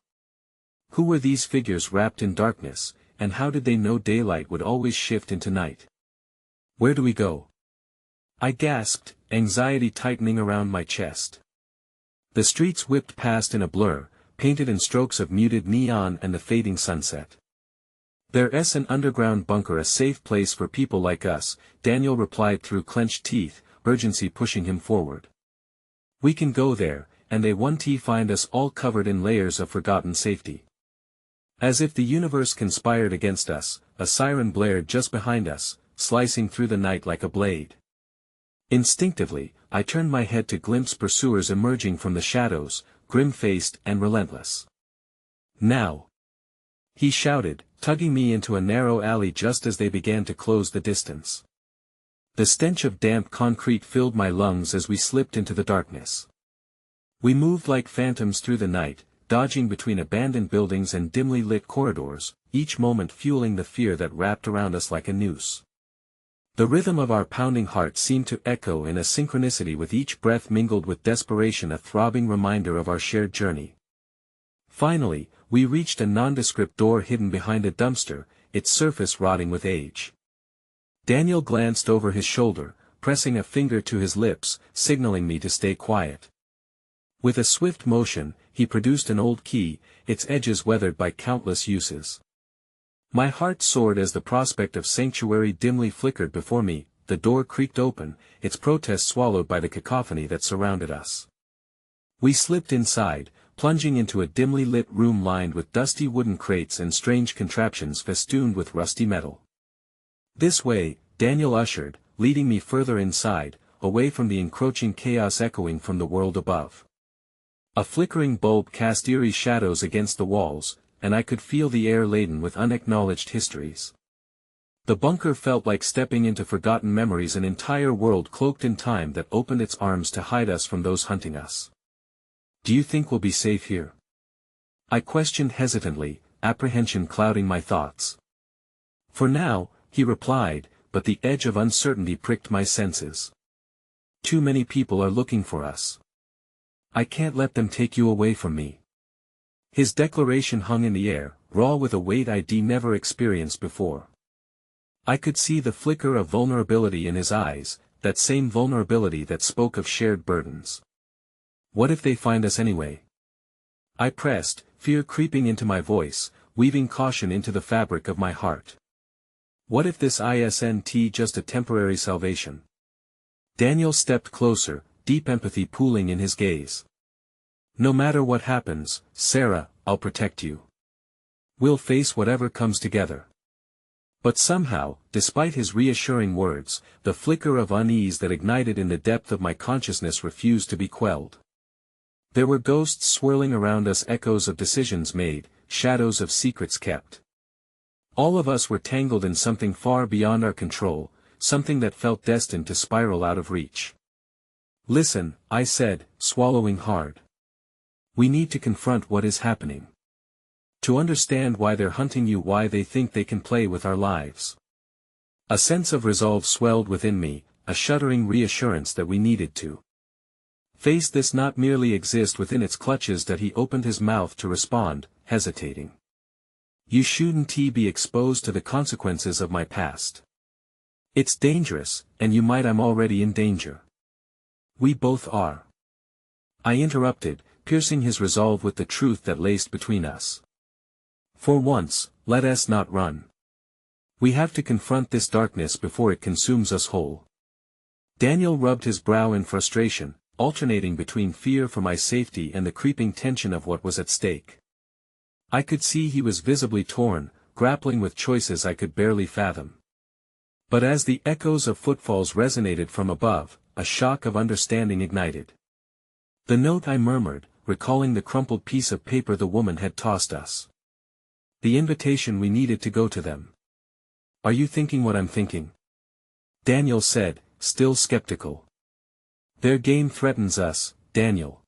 Who were these figures wrapped in darkness, and how did they know daylight would always shift into night? "Where do we go?" I gasped, anxiety tightening around my chest. The streets whipped past in a blur, painted in strokes of muted neon and the fading sunset. "There's an underground bunker, a safe place for people like us," Daniel replied through clenched teeth, urgency pushing him forward. "We can go there, and they won't find us all covered in layers of forgotten safety." As if the universe conspired against us, a siren blared just behind us, slicing through the night like a blade. Instinctively, I turned my head to glimpse pursuers emerging from the shadows, grim-faced and relentless. "Now!" he shouted, tugging me into a narrow alley just as they began to close the distance. The stench of damp concrete filled my lungs as we slipped into the darkness. We moved like phantoms through the night, dodging between abandoned buildings and dimly lit corridors, each moment fueling the fear that wrapped around us like a noose. The rhythm of our pounding hearts seemed to echo in a synchronicity with each breath mingled with desperation, a throbbing reminder of our shared journey. Finally, we reached a nondescript door hidden behind a dumpster, its surface rotting with age. Daniel glanced over his shoulder, pressing a finger to his lips, signaling me to stay quiet. With a swift motion, he produced an old key, its edges weathered by countless uses. My heart soared as the prospect of sanctuary dimly flickered before me. The door creaked open, its protest swallowed by the cacophony that surrounded us. We slipped inside, plunging into a dimly lit room lined with dusty wooden crates and strange contraptions festooned with rusty metal. "This way," Daniel ushered, leading me further inside, away from the encroaching chaos echoing from the world above. A flickering bulb cast eerie shadows against the walls, and I could feel the air laden with unacknowledged histories. The bunker felt like stepping into forgotten memories, an entire world cloaked in time that opened its arms to hide us from those hunting us. "Do you think we'll be safe here?" I questioned hesitantly, apprehension clouding my thoughts. "For now," he replied, but the edge of uncertainty pricked my senses. "Too many people are looking for us. I can't let them take you away from me." His declaration hung in the air, raw with a weight I'd never experienced before. I could see the flicker of vulnerability in his eyes, that same vulnerability that spoke of shared burdens. "What if they find us anyway?" I pressed, fear creeping into my voice, weaving caution into the fabric of my heart. "What if this isn't just a temporary salvation?" Daniel stepped closer, deep empathy pooling in his gaze. "No matter what happens, Sarah, I'll protect you. We'll face whatever comes together." But somehow, despite his reassuring words, the flicker of unease that ignited in the depth of my consciousness refused to be quelled. There were ghosts swirling around us, echoes of decisions made, shadows of secrets kept. All of us were tangled in something far beyond our control, something that felt destined to spiral out of reach. "Listen," I said, swallowing hard. "We need to confront what is happening. To understand why they're hunting you, why they think they can play with our lives." A sense of resolve swelled within me, a shuddering reassurance that we needed to face this, not merely exist within its clutches. That he opened his mouth to respond, hesitating. "You shouldn't be exposed to the consequences of my past. It's dangerous, and you might. I'm already in danger." "We both are," I interrupted, piercing his resolve with the truth that laced between us. "For once, let us not run. We have to confront this darkness before it consumes us whole." Daniel rubbed his brow in frustration, alternating between fear for my safety and the creeping tension of what was at stake. I could see he was visibly torn, grappling with choices I could barely fathom. But as the echoes of footfalls resonated from above, a shock of understanding ignited. "The note," I murmured, recalling the crumpled piece of paper the woman had tossed us. "The invitation we needed to go to them." "Are you thinking what I'm thinking?" Daniel said, still skeptical. "Their game threatens us, Daniel.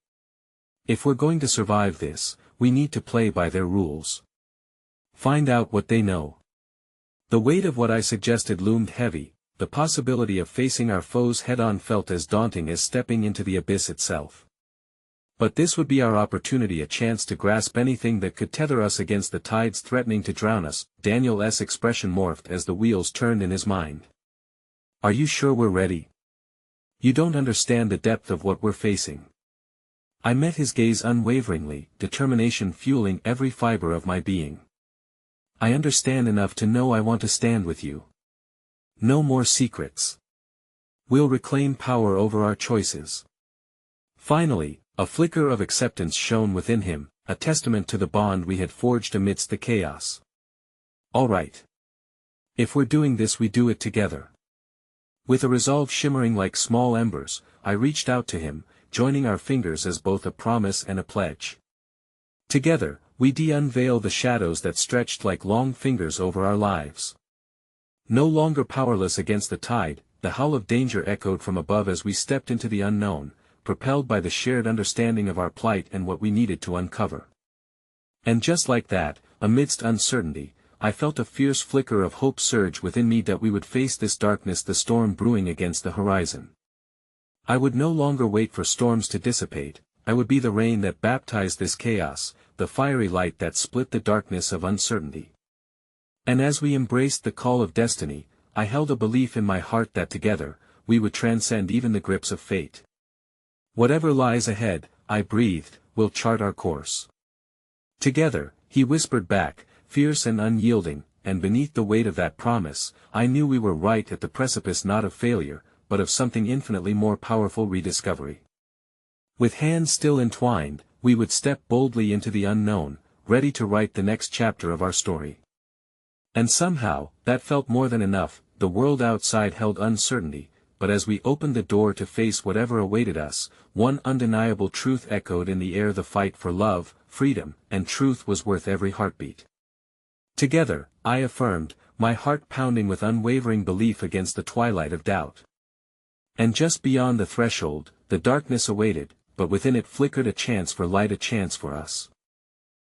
If we're going to survive this, we need to play by their rules. Find out what they know." The weight of what I suggested loomed heavy. The possibility of facing our foes head-on felt as daunting as stepping into the abyss itself. But this would be our opportunity, a chance to grasp anything that could tether us against the tides threatening to drown us. Daniel's expression morphed as the wheels turned in his mind. "Are you sure we're ready? You don't understand the depth of what we're facing." I met his gaze unwaveringly, determination fueling every fiber of my being. "I understand enough to know I want to stand with you. No more secrets. We'll reclaim power over our choices." Finally, a flicker of acceptance shone within him, a testament to the bond we had forged amidst the chaos. All right. If we're doing this, we do it together. With a resolve shimmering like small embers, I reached out to him, joining our fingers as both a promise and a pledge. Together, we unveil the shadows that stretched like long fingers over our lives. No longer powerless against the tide, the howl of danger echoed from above as we stepped into the unknown, propelled by the shared understanding of our plight and what we needed to uncover. And just like that, amidst uncertainty, I felt a fierce flicker of hope surge within me that we would face this darkness, the storm brewing against the horizon. I would no longer wait for storms to dissipate, I would be the rain that baptized this chaos, the fiery light that split the darkness of uncertainty. And as we embraced the call of destiny, I held a belief in my heart that together, we would transcend even the grips of fate. Whatever lies ahead, I breathed, we'll chart our course. Together, he whispered back, fierce and unyielding, and beneath the weight of that promise, I knew we were right at the precipice not of failure, but of something infinitely more powerful: rediscovery. With hands still entwined, we would step boldly into the unknown, ready to write the next chapter of our story. And somehow, that felt more than enough. The world outside held uncertainty, but as we opened the door to face whatever awaited us, one undeniable truth echoed in the air: the fight for love, freedom, and truth was worth every heartbeat. Together, I affirmed, my heart pounding with unwavering belief against the twilight of doubt. And just beyond the threshold, the darkness awaited, but within it flickered a chance for light, a chance for us.